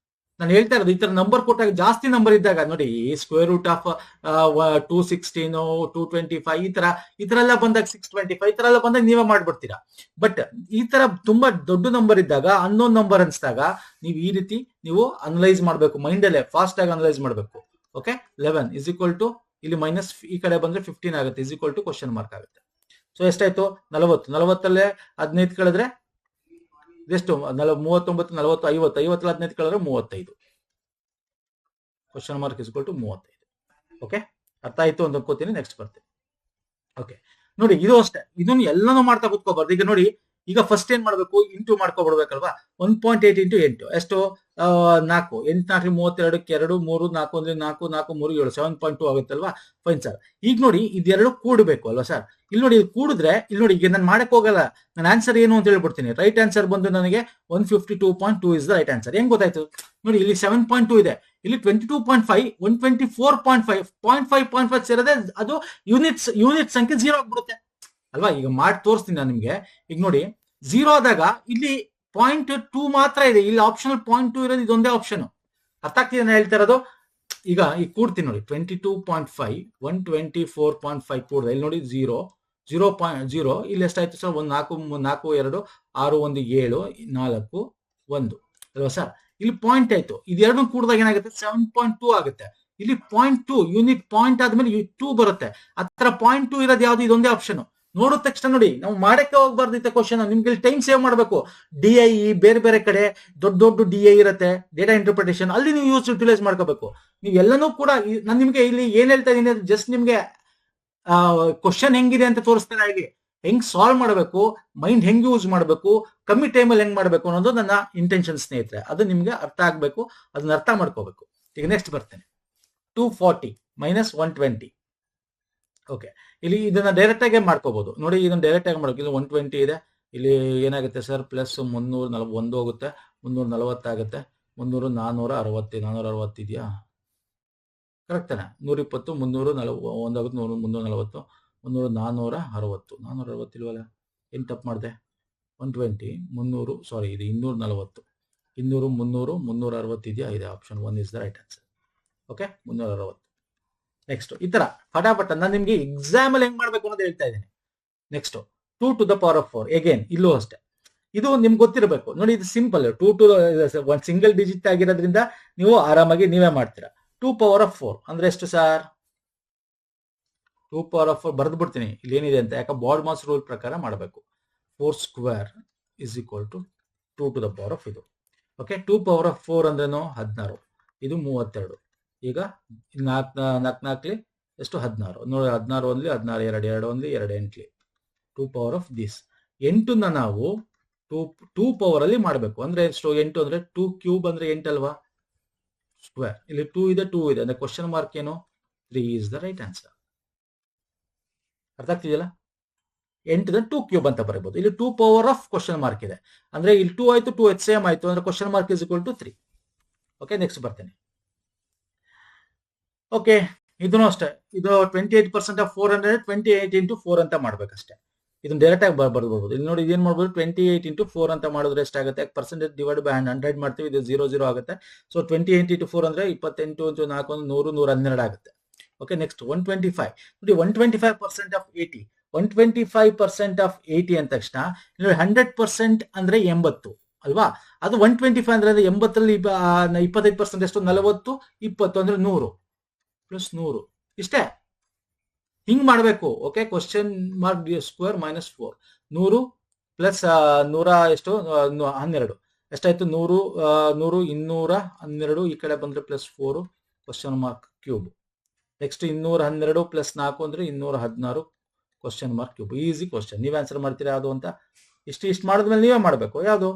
Speaker 1: ನಾನು ಹೇಳ್ತಾ ಇರೋದು ಈ ತರ ನಂಬರ್ ಕೊಟ್ಟಾಗ, ಜಾಸ್ತಿ ನಂಬರ್ ಇದ್ದಾಗ ನೋಡಿ ಸ್ಕ್ವೇರ್ ರೂಟ್ ಆಫ್ 216 225 ಈ ತರ ಎಲ್ಲ ಬಂದಾಗ 625 ಈ ತರ ಎಲ್ಲ ಬಂದಾಗ ನೀವೇ ಮಾಡ್ಬಿಡ್ತೀರಾ. ಬಟ್ ಈ ತರ ತುಂಬಾ ದೊಡ್ಡ ನಂಬರ್ ಇದ್ದಾಗ, ಅನ್ನೋನ್ ನಂಬರ್ ಅನ್ಸ್ದಾಗ ನೀವು ಈ ರೀತಿ ನೀವು ಅನಲೈಸ್ ಮಾಡ್ಬೇಕು. ಮೈಂಡ್ ಅಲ್ಲೇ ಫಾಸ್ಟ್ ಆಗಿ ಅನಲೈಸ್ ಮಾಡ್ಬೇಕು. ಓಕೆ, 11 ಇಸ್ ಈಕ್ವಲ್ ಟು ಇಲ್ಲಿ ಮೈನಸ್ ಈ ಕಡೆ ಬಂದ್ರೆ 15 ಆಗುತ್ತೆ. Is equal to question mark ಆಗುತ್ತೆ. ಸೊ ಎಷ್ಟಾಯ್ತು? 40. 40 15 ಕಳೆದ್ರೆ ಎಷ್ಟು? 39 40 50 50 15 ಕಳೆದ್ರೆ 35. Question mark is equal to 35. Okay, ಅರ್ಥ ಆಯ್ತು ಅಂತ ಅನ್ಕೋತೀನಿ. ನೆಕ್ಸ್ಟ್ ಬರ್ತೀನಿ. ಓಕೆ, ನೋಡಿ ಇದು ಅಷ್ಟೇ. ಇದನ್ನು ಎಲ್ಲಾನು ಮಾಡ್ತಾ ಕೂತ್ಕೋಬಾರ್ದು. ಈಗ ನೋಡಿ ಈಗ ಫಸ್ಟ್ ಏನ್ ಮಾಡ್ಬೇಕು, ಇಂಟು ಮಾಡ್ಕೊಬಿಡ್ಬೇಕಲ್ವಾ. 1.8 ಇಂಟು 8 ಎಷ್ಟು, 4, 8 4 32ಕ್ಕೆ 2 3 4 1 4 4 3 7 7.2 ಆಗುತ್ತಲ್ವಾ. Fine sir. ಈಗ ನೋಡಿ ಇದೆರಡು ಕೂಡಬೇಕು ಅಲ್ವಾ ಸರ್. ಇಲ್ಲಿ ನೋಡಿ ಇದು ಕೂಡಿದ್ರೆ, ಇಲ್ಲಿ ನೋಡಿ ಈಗ ನಾನು ಮಾಡಕ್ ಹೋಗಲ್ಲ, ನನ್ನ ಆನ್ಸರ್ ಏನು ಅಂತ ಹೇಳ್ಬಿಡ್ತೀನಿ. ರೈಟ್ ಆನ್ಸರ್ ಬಂದು ನನಗೆ 152.2 ಇಸ್ ದ ರೈಟ್ ಆನ್ಸರ್. ಹೆಂಗ್ ಗೊತ್ತಾಯ್ತು ನೋಡಿ, ಇಲ್ಲಿ 7.2 ಇದೆ, ಇಲ್ಲಿ 22.5, 124.5, 0.5 ಸೇರಿದ್ರೆ ಅದು ಯೂನಿಟ್ ಸಂಖ್ಯೆ 0 ಆಗ್ಬಿಡುತ್ತೆ ಅಲ್ವಾ. ಈಗ ಮಾಡಿ ತೋರಿಸ್ತೀನಿ ನಾನು ನಿಮ್ಗೆ. ಈಗ ನೋಡಿ 0 ಆದಾಗ ಇಲ್ಲಿ 0.2 ಮಾತ್ರ ಇದೆ, ಇಲ್ಲಿ ಆಪ್ಷನಲ್ 0.2 ಇರೋದು ಇದೊಂದೇ ಆಪ್ಷನ್. ಅರ್ಥ ಆಗ್ತಿದೆ ನಾನು ಹೇಳ್ತಾ ಇರೋದು. ಈಗ ಕೂಡ್ತೀನಿ ನೋಡಿ, 22.5 124.5 ಕೂಡಿದೆ, ಇಲ್ಲಿ ನೋಡಿ 0.0 ಇಲ್ಲಿ ಎಷ್ಟಾಯ್ತು ಸರ್, 1 4 4 2 6 1 7 4 1 ಅಲ್ವಾ ಸರ್. ಇಲ್ಲಿ ಪಾಯಿಂಟ್ ಆಯ್ತು, ಇದೆರಡು ಕೂಡಿದಾಗ ಏನಾಗುತ್ತೆ 7.2 ಆಗುತ್ತೆ. ಇಲ್ಲಿ 0.2 ಯೂನಿಟ್ ಪಾಯಿಂಟ್ ಆದ್ಮೇಲೆ 2 ಬರುತ್ತೆ. ಹತ್ರ 0.2 ಇರೋದು ಯಾವ್ದು, ಇದೊಂದೇ ಆಪ್ಷನ್. ನೋಡಿದ ತಕ್ಷಣ ನೋಡಿ, ನಾವು ಮಾಡಕ್ಕೆ ಹೋಗ್ಬಾರ್ದಿತ್ತ ಕ್ವಶನ್, ನಿಮ್ಗೆ ಟೈಮ್ ಸೇವ್ ಮಾಡಬೇಕು. DI ಬೇರೆ ಬೇರೆ ಕಡೆ ದೊಡ್ಡ DI ಇರುತ್ತೆ, ಡೇಟಾ ಇಂಟರ್ಪ್ರಿಟೇಷನ್, ಅಲ್ಲಿ ನೀವು ಯೂಟಿಲೈಸ್ ಮಾಡ್ಕೋಬೇಕು. ನೀವು ಎಲ್ಲನೂ ಕೂಡ ನಾನು ನಿಮ್ಗೆ ಇಲ್ಲಿ ಏನ್ ಹೇಳ್ತಾ ಇದೀನಿ, ಜಸ್ಟ್ ನಿಮ್ಗೆ ಕ್ವಶನ್ ಹೆಂಗಿದೆ ಅಂತ ತೋರಿಸ್ತಾನೆ. ಇಲ್ಲಿ ಹೆಂಗ್ ಸಾಲ್ವ್ ಮಾಡಬೇಕು, ಮೈಂಡ್ ಹೆಂಗ್ ಯೂಸ್ ಮಾಡಬೇಕು, ಕಮ್ಮಿ ಟೈಮಲ್ಲಿ ಹೆಂಗ್ ಮಾಡಬೇಕು ಅನ್ನೋದು ನನ್ನ ಇಂಟೆನ್ಷನ್ ಸ್ನೇಹಿತರೆ. ಅದು ನಿಮ್ಗೆ ಅರ್ಥ ಆಗ್ಬೇಕು, ಅದನ್ನ ಅರ್ಥ ಮಾಡ್ಕೋಬೇಕು. ಈಗ ನೆಕ್ಸ್ಟ್ ಬರ್ತೇನೆ, 240 ಮೈನಸ್ 120. ಓಕೆ, ಇಲ್ಲಿ ಇದನ್ನ ಡೈರೆಕ್ಟ್ ಆಗಿ ಮಾಡ್ಕೋಬಹುದು ನೋಡಿ. ಇದನ್ನ ಡೈರೆಕ್ಟ್ ಆಗಿ ಮಾಡ್ಬೇಕು. ಇಲ್ಲಿ 120 ಇದೆ, ಇಲ್ಲಿ ಏನಾಗುತ್ತೆ ಸರ್, ಪ್ಲಸ್ 341 ಹೋಗುತ್ತೆ, 340 ಆಗುತ್ತೆ, 300 460 460 ಇದೆಯಾ, ಕರೆಕ್ಟ್ ತಾನೆ. 120 340 ಒಂದಾಗುತ್ತೆ, 340 300 460 460 ಇಲ್ವಲ್ಲ, ಏನು ತಪ್ಪು ಮಾಡಿದೆ. 120 300 ಸಾರಿ, ಇದು 240 200 300 360 ಇದೆಯಾ, ಇದೆ option 1 is the right answer. Okay, 360. Next ಈ ತರ ಫಟಾಫಟ್ ನಾನು ನಿಮ್ಗೆ ಎಕ್ಸಾಮ್ ಅಲ್ಲಿ ಹೆಂಗ್ ಮಾಡ್ಬೇಕು ಅನ್ನೋದು ಹೇಳ್ತಾ ಇದ್ದೀನಿ. Next 2 to the power of 4 again, ಇಲ್ಲೂ ಅಷ್ಟೇ ಇದು ನಿಮ್ಗೆ ಗೊತ್ತಿರಬೇಕು ನೋಡಿ. ಇದು ಸಿಂಪಲ್, 2 to 1 ಸಿಂಗಲ್ ಡಿಜಿಟ್ ಆಗಿರೋದ್ರಿಂದ ನೀವು ಆರಾಮಾಗಿ ನೀವೇ ಮಾಡ್ತೀರಾ. 2 power of 4 ಅಂದ್ರೆ ಎಷ್ಟು ಸರ್, 2 power of 4 ಬರೆದು ಬಿಡ್ತೀನಿ ಇಲ್ಲಿ ಏನಿದೆ ಅಂತ, ಯಾಕೆ ಬಾಡ್ ಮಾಸ್ ರೂಲ್ ಪ್ರಕಾರ ಮಾಡಬೇಕು. 4 square is equal to 2 to the power of ಇದು. ಓಕೆ, 2 power of 4 ಅಂದ್ರೇನು 16, ಇದು 32. ಈಗ 4 ಎಷ್ಟು 16 ನೋಡಿ, 16 ಒಂದ್ಲಿ 16 2 ಒಂದ್ಲಿ 2 8 2 power of ದಿಸ್. 8ನ್ನ ನಾವು 2 power ಅಲ್ಲಿ ಮಾಡಬೇಕು. ಅಂದ್ರೆ ಎಷ್ಟು, 8 ಅಂದ್ರೆ 2 ಕ್ಯೂಬ್ ಅಂದ್ರೆ 8 ಅಲ್ವಾ, ಸ್ಕ್ವೇರ್. ಇಲ್ಲಿ 2 ಇದೆ 2 ಇದೆ ಅಂದ್ರೆ ಕ್ವಶನ್ ಮಾರ್ಕ್ ಏನು, 3 ಇಸ್ ದ ರೈಟ್ ಆನ್ಸರ್. ಅರ್ಥ ಆಗ್ತಿದೆಯಲ್ಲ. 8 2 ಕ್ಯೂಬ್ ಅಂತ ಬರಬಹುದು. ಇಲ್ಲಿ 2 power of ಕ್ವಶನ್ ಮಾರ್ಕ್ ಇದೆ ಅಂದ್ರೆ ಇಲ್ಲಿ 2 ಆಯ್ತು, 2 HCM ಆಯ್ತು ಅಂದ್ರೆ question mark is equal to 3. Okay, next ಬರ್ತೇನೆ. ಓಕೆ, ಇದನ್ನು ಅಷ್ಟೇ, ಇದು 28% ಆಫ್ 400 28 ಇಂಟು 4 ಅಂತ ಮಾಡ್ಬೇಕಷ್ಟೇ. ಇದನ್ನ ಡೈರೆಕ್ಟ್ ಆಗಿ ಬರ್ಬೋದು. ಇಲ್ಲಿ ನೋಡಿ, ಇದೇನ್ ಮಾಡ್ಬೋದು, 28 ಇಂಟು 4 ಅಂತ ಮಾಡಿದ್ರೆ ಎಷ್ಟಾಗುತ್ತೆ, ಪರ್ಸೆಂಟೇಜ್ ಡಿವೈಡ್ ಬೈ 100 ಮಾಡ್ತೀವಿ, ಇದು 0 ಆಗುತ್ತೆ. ಸೊ 28 ಇಂಟು 4 ಅಂದ್ರೆ 28 ಇಂಟು 4 100 112 ಆಗುತ್ತೆ. ಓಕೆ, ನೆಕ್ಸ್ಟ್ 125 ನೋಡಿ, 125% ಆಫ್ 80 125% ಆಫ್ 80 ಅಂದ ತಕ್ಷಣ ನೋಡಿ 100% ಅಂದ್ರೆ 80 ಅಲ್ವಾ. ಅದು 125 ಅಂದ್ರೆ 80ರಲ್ಲಿ 25% ಎಷ್ಟು, 40 20 ಅಂದ್ರೆ 100 ಪ್ಲಸ್ 100 ಇಷ್ಟೇ. ಹಿಂಗ್ ಮಾಡ್ಬೇಕು. Okay, question mark square minus 4 100 plus 100 ಎಷ್ಟು 12 ಎಷ್ಟಾಯ್ತು, 100 212 ಈ ಕಡೆ ಬಂದ್ರೆ plus 4 question mark cube. Next 212 plus 4 ಅಂದ್ರೆ 216 question mark cube. Easy question, ನೀವ್ ಆನ್ಸರ್ ಮಾಡ್ತೀರಾ ಯಾವುದು ಅಂತ. ಇಷ್ಟು ಮಾಡಿದ್ಮೇಲೆ ನೀವೇ ಮಾಡ್ಬೇಕು. ಯಾವುದು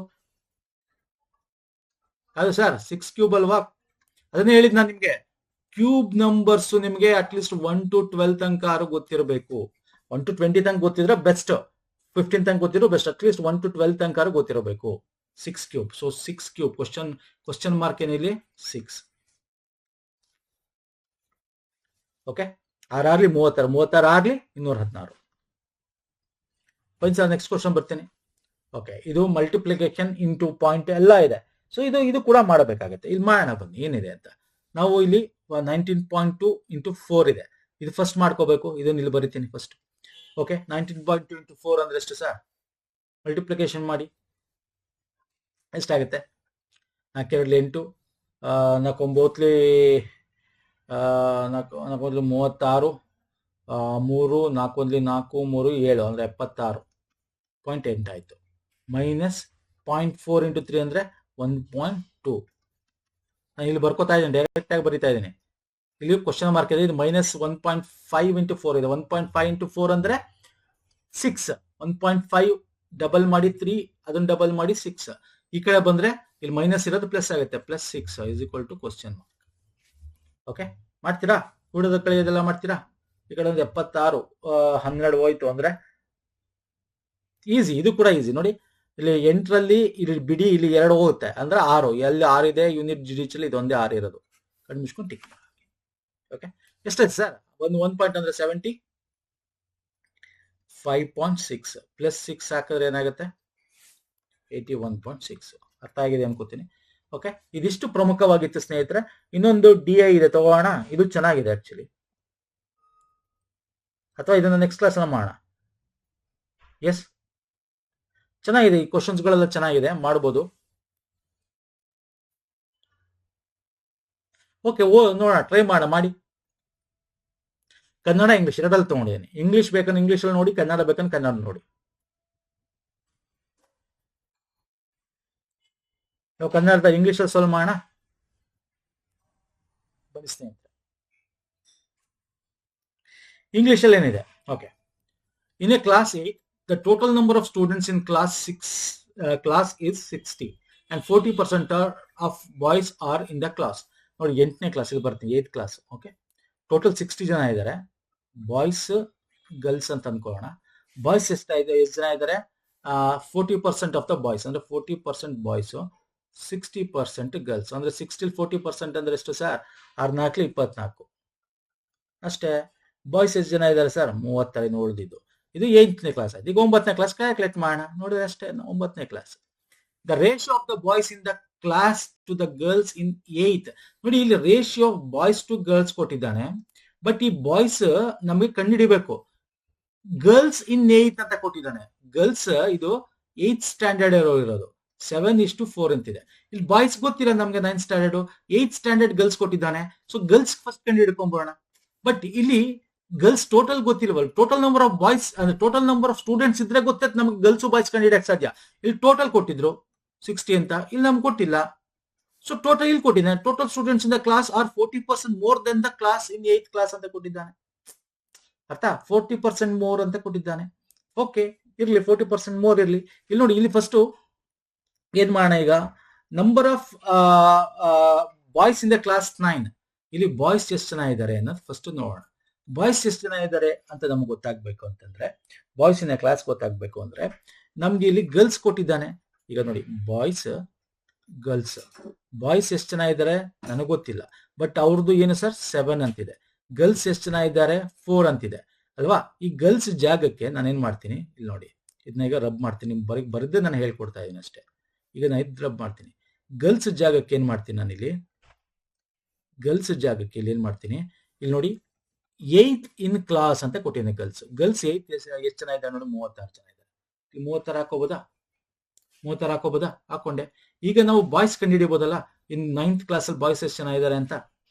Speaker 1: ಅದು ಸರ್ 6 ಕ್ಯೂಬ್ ಅಲ್ವಾ. ಅದನ್ನೇ ಹೇಳಿದ್ ನಾನು ನಿಮ್ಗೆ, ಕ್ಯೂಬ್ ನಂಬರ್ಸ್ ನಿಮ್ಗೆ ಅಟ್ಲೀಸ್ಟ್ 1 to 12 ತನಕ ಗೊತ್ತಿರಬೇಕು. 1 to 20 ತನಕ ಗೊತ್ತಿದ್ರೆ ಬೆಸ್ಟ್, 15 ತನಕ ಗೊತ್ತಿರೋ ಬೆಸ್ಟ್, ಅಟ್ಲೀಸ್ಟ್ 1 to 12 ತನಕ ಗೊತ್ತಿರಬೇಕು. 6 cube. So 6 cube question mark ಏನಿಲ್ಲಿ 6. ಓಕೆ, 6 ಆಗ್ಲಿ 36 36 ಆಗ್ಲಿ 216. ಸರ್ ನೆಕ್ಸ್ಟ್ ಕ್ವಶನ್ ಬರ್ತೀನಿ. ಓಕೆ, ಇದು ಮಲ್ಟಿಪ್ಲಿಕೇಶನ್ ಇಂಟು ಪಾಯಿಂಟ್ ಎಲ್ಲ ಇದೆ. ಸೊ ಇದು ಕೂಡ ಮಾಡಬೇಕಾಗುತ್ತೆ. ಇಲ್ಲಿ ಮಾಡೋಣ ಬನ್ನಿ ಏನಿದೆ ಅಂತ. ನಾವು ಇಲ್ಲಿ 19.2 ಇಂಟು 4 ಇದೆ, ಇದು ಫಸ್ಟ್ ಮಾಡ್ಕೋಬೇಕು. ಇದನ್ನ ಇಲ್ಲಿ ಬರಿತೀನಿ ಫಸ್ಟ್. ಓಕೆ, 19.2 ಇಂಟು 4 ಅಂದ್ರೆ ಎಷ್ಟು ಸರ್, ಮಲ್ಟಿಪ್ಲಿಕೇಶನ್ ಮಾಡಿ ಎಷ್ಟಾಗುತ್ತೆ, 4 2 8 4 9 36 3 4 1 4 3 7 ಅಂದ್ರೆ 76.8 ಆಯ್ತು. ಮೈನಸ್ 0.4 ಇಂಟು 3 ಅಂದ್ರೆ 1.2. ನಾನು ಇಲ್ಲಿ ಬರ್ಕೋತಾ ಇದ್ದೀನಿ, ಡೈರೆಕ್ಟ್ ಆಗಿ ಬರೀತಾ ಇದ್ದೀನಿ. ಇಲ್ಲಿ ಕ್ವಶನ್ ಮಾರ್ಕ್ ಇದೆ, ಇದು ಮೈನಸ್ 1.5 ಇಂಟು 4 ಇದೆ. 1.5 ಇಂಟು 4 ಅಂದ್ರೆ 6. 1.5 ಡಬಲ್ ಮಾಡಿ 3, ಅದನ್ನ ಡಬಲ್ ಮಾಡಿ 6. ಈ ಕಡೆ ಬಂದ್ರೆ ಇಲ್ಲಿ ಮೈನಸ್ ಇರೋದು ಪ್ಲಸ್ ಆಗುತ್ತೆ, plus 6 is equal to question mark. Okay, ಮಾಡ್ತೀರಾ? ಕೂಡೋದ ಕಳೆಯೋದೆಲ್ಲ ಮಾಡ್ತೀರಾ? ಈ ಕಡೆ ಒಂದು 76, 12 ಹೋಯ್ತು ಅಂದ್ರೆ ಈಸಿ. ಇದು ಕೂಡ ಈಸಿ ನೋಡಿ. ಇಲ್ಲಿ 8ರಲ್ಲಿ ಇಲ್ಲಿ ಬಿಡಿ, ಇಲ್ಲಿ 2 ಹೋಗುತ್ತೆ ಅಂದ್ರೆ 6. ಎಲ್ಲಿ 6 ಇದೆ ಯೂನಿಟ್ ಡಿಜಿಟಲ್ ಇದೊಂದೇ 6 ಇರೋದು. ಕಣ್ಣು ಮುಚ್ಕೊಂಡು ಟಿಕ್ ಮಾಡಿ. ಓಕೆ, ಎಷ್ಟಾಯ್ತು ಸರ್? ಒಂದು 1 ಪಾಯಿಂಟ್ ಅಂದ್ರೆ 70, 5.6 ಪ್ಲಸ್ 6 ಹಾಕಿದ್ರೆ ಏನಾಗುತ್ತೆ? 81.6. ಅರ್ಥ ಆಗಿದೆ ಅನ್ಕೋತೀನಿ. ಓಕೆ, ಇದಿಷ್ಟು ಪ್ರಮುಖವಾಗಿತ್ತು ಸ್ನೇಹಿತರೆ. ಇನ್ನೊಂದು DI ಇದೆ, ತಗೋಣ. ಇದು ಚೆನ್ನಾಗಿದೆ ಆಕ್ಚುಲಿ, ಅಥವಾ ಇದನ್ನ ನೆಕ್ಸ್ಟ್ ಕ್ಲಾಸ್ ಮಾಡೋಣ. ಎಸ್, ಚೆನ್ನಾಗಿದೆ. ಈ ಕ್ವಶನ್ಸ್ಗಳೆಲ್ಲ ಚೆನ್ನಾಗಿದೆ, ಮಾಡ್ಬೋದು. ಓಕೆ, ನೋಡೋಣ, ಟ್ರೈ ಮಾಡಿ. ಕನ್ನಡ ಇಂಗ್ಲಿಷ್ ಎರಡಲ್ಲಿ ತಗೊಂಡಿದ್ದೀನಿ. ಇಂಗ್ಲಿಷ್ ಬೇಕಂದ್ರೆ ಇಂಗ್ಲಿಷಲ್ಲಿ ನೋಡಿ, ಕನ್ನಡ ಬೇಕಂದ್ರೆ ಕನ್ನಡ ನೋಡಿ. ನಾವು ಕನ್ನಡದ ಇಂಗ್ಲಿಷಲ್ಲಿ ಸಾಲ್ವ್ ಮಾಡೋಣ. ಬನ್ನಿ ಸ್ನೇಹಿತರೆ, ಇಂಗ್ಲಿಷಲ್ಲಿ ಏನಿದೆ? Okay, in a class 8 the total number of students in class is 60 and 40% of boys are in the class. ನೋಡಿ, 8ನೇ ಕ್ಲಾಸಿಗೆ ಬರ್ತೀನಿ, 8th ಕ್ಲಾಸ್. ಓಕೆ, ಟೋಟಲ್ 60 ಜನ ಇದ್ದಾರೆ, ಬಾಯ್ಸ್ ಗರ್ಲ್ಸ್ ಅಂತ ಅನ್ಕೊಳ್ಳೋಣ. ಬಾಯ್ಸ್ ಎಷ್ಟು ಜನ ಇದ್ದಾರೆ? 40% ಆಫ್ ದ ಬಾಯ್ಸ್, ಅಂದ್ರೆ 40% ಬಾಯ್ಸ್, 60% ಗರ್ಲ್ಸ್. ಅಂದ್ರೆ 60 40% ಅಂದ್ರೆ ಎಷ್ಟು ಸರ್? 64 24 ಅಷ್ಟೇ. ಬಾಯ್ಸ್ ಎಷ್ಟು ಜನ ಇದ್ದಾರೆ ಸರ್? 30 ಉಳಿದಿದ್ದು. ಇದು 8ನೇ ಕ್ಲಾಸ್ ಆಯ್ತು. ಈಗ 9ನೇ ಕ್ಲಾಸ್ ಕ್ಯಾಲ್ಕುಲೇಟ್ ಮಾಡೋಣ. ನೋಡಿ ಅಷ್ಟೇ, 9ನೇ class. The ratio of the boys in the class to the girls in 8th. ನೋಡಿ, ಇಲ್ಲಿ ratio of boys to girls ಕೊಟ್ಟಿದ್ದಾನೆ, ಬಟ್ ಈ ಬಾಯ್ಸ್ ನಮಗೆ ಕಂಡುಹಿಡಿಬೇಕು. ಗರ್ಲ್ಸ್ ಇನ್ 8th ಅಂತ ಕೊಟ್ಟಿದ್ದಾನೆ. ಗರ್ಲ್ಸ್ ಇದು 8th ಸ್ಟ್ಯಾಂಡರ್ಡ್ ಇರೋದು, 7:4 ಅಂತಿದೆ. ಇಲ್ಲಿ ಬಾಯ್ಸ್ ಗೊತ್ತಿಲ್ಲ ನಮ್ಗೆ, 9th standard, 8th standard girls ಕೊಟ್ಟಿದ್ದಾನೆ. ಸೊ ಗರ್ಲ್ಸ್ ಫಸ್ಟ್ ಕಂಡು ಹಿಡ್ಕೊಂಬೋಣ. ಬಟ್ ಇಲ್ಲಿ ಗರ್ಲ್ಸ್ ಟೋಟಲ್ ಗೊತ್ತಿಲ್ವಲ್ಲ. ಟೋಟಲ್ ನಂಬರ್ ಆಫ್ ಬಾಯ್ಸ್ ಅಂದ್ರೆ ಟೋಟಲ್ ನಂಬರ್ ಆಫ್ ಸ್ಟೂಡೆಂಟ್ಸ್ ಇದ್ರೆ ಗೊತ್ತಾಯ್ತು ನಮ್ಗೆ ಗರ್ಲ್ಸ್ ಬಾಯ್ಸ್ ಕಂಡು ಹಿಡಿಯಕ್ಕೆ ಸಾಧ್ಯ. ಇಲ್ಲಿ ಟೋಟಲ್ ಕೊಟ್ಟಿದ್ರು 60 ಅಂತ, ಇಲ್ಲಿ ನಮ್ಗೆ ಕೊಟ್ಟಿಲ್ಲ. ಸೊ ಟೋಟಲ್ ಇಲ್ಲಿ ಕೊಟ್ಟಿದ್ದಾನೆ, total students in the class are 40% more than the class in 8th class ಅಂತ ಕೊಟ್ಟಿದ್ದಾನೆ. ಅರ್ಥ? 40% ಮೋರ್ ಅಂತ ಕೊಟ್ಟಿದ್ದಾನೆ. ಓಕೆ, ಇರ್ಲಿ, 40% ಮೋರ್ ಇರ್ಲಿ. ಇಲ್ಲಿ ನೋಡಿ, ಇಲ್ಲಿ ಫಸ್ಟ್ ಏನ್ ಮಾಡೋಣ ಈಗ? Number of boys in the class 9. ಇಲ್ಲಿ ಬಾಯ್ಸ್ ಎಷ್ಟು ಜನ ಇದ್ದಾರೆ ಅನ್ನೋದು ಫಸ್ಟ್ ನೋಡೋಣ. ಬಾಯ್ಸ್ ಎಷ್ಟು ಜನ ಇದ್ದಾರೆ ಅಂತ ನಮ್ಗೆ ಗೊತ್ತಾಗ್ಬೇಕು ಅಂತಂದ್ರೆ, ಬಾಯ್ಸ್ ಇನ್ ಕ್ಲಾಸ್ ಗೊತ್ತಾಗ್ಬೇಕು ಅಂದ್ರೆ ನಮ್ಗೆ ಇಲ್ಲಿ ಗರ್ಲ್ಸ್ ಕೊಟ್ಟಿದ್ದಾನೆ. ಈಗ ನೋಡಿ, ಬಾಯ್ಸ್ ಗರ್ಲ್ಸ್, ಬಾಯ್ಸ್ ಎಷ್ಟು ಜನ ಇದ್ದಾರೆ ನನಗೆ ಗೊತ್ತಿಲ್ಲ, ಬಟ್ ಅವ್ರದ್ದು ಏನು ಸರ್? 7 ಅಂತಿದೆ. ಗರ್ಲ್ಸ್ ಎಷ್ಟು ಜನ ಇದ್ದಾರೆ? 4 ಅಂತಿದೆ ಅಲ್ವಾ? ಈ ಗರ್ಲ್ಸ್ ಜಾಗಕ್ಕೆ ನಾನು ಏನ್ ಮಾಡ್ತೀನಿ, ಇಲ್ಲಿ ನೋಡಿ, ಇದನ್ನ ಈಗ ರಬ್ ಮಾಡ್ತೀನಿ. ಬರದೇ ನಾನು ಹೇಳ್ಕೊಡ್ತಾ ಇದ್ದೀನಿ ಅಷ್ಟೇ. ಈಗ ನಾನು ಇದು ರಬ್ ಮಾಡ್ತೀನಿ. ಗರ್ಲ್ಸ್ ಜಾಗಕ್ಕೆ ಏನ್ ಮಾಡ್ತೀನಿ ನಾನು ಇಲ್ಲಿ? ಗರ್ಲ್ಸ್ ಜಾಗಕ್ಕೆ ಇಲ್ಲಿ ಏನ್ ಮಾಡ್ತೀನಿ? ಇಲ್ಲಿ ನೋಡಿ, 8th ಇನ್ ಕ್ಲಾಸ್ ಅಂತ ಕೊಟ್ಟಿದ್ದೀನಿ. ಗರ್ಲ್ಸ್ 8th ಎಷ್ಟು ಜನ ಇದ್ದಾರೆ ನೋಡಿ? 36 ಜನ ಇದ್ದಾರೆ. 36 ಹಾಕೋಬೋದಾ? 36 ಹಾಕೋಬೋದಾ? ಹಾಕೊಂಡೆ. ಈಗ ನಾವು ಬಾಯ್ಸ್ ಕಂಡು ಹಿಡಿಬೋದಲ್ಲ, ಇನ್ 9th ಕ್ಲಾಸ್ ಅಲ್ಲಿ ಬಾಯ್ಸ್ ಎಷ್ಟು ಜನ ಇದ್ದಾರೆ ಅಂತ.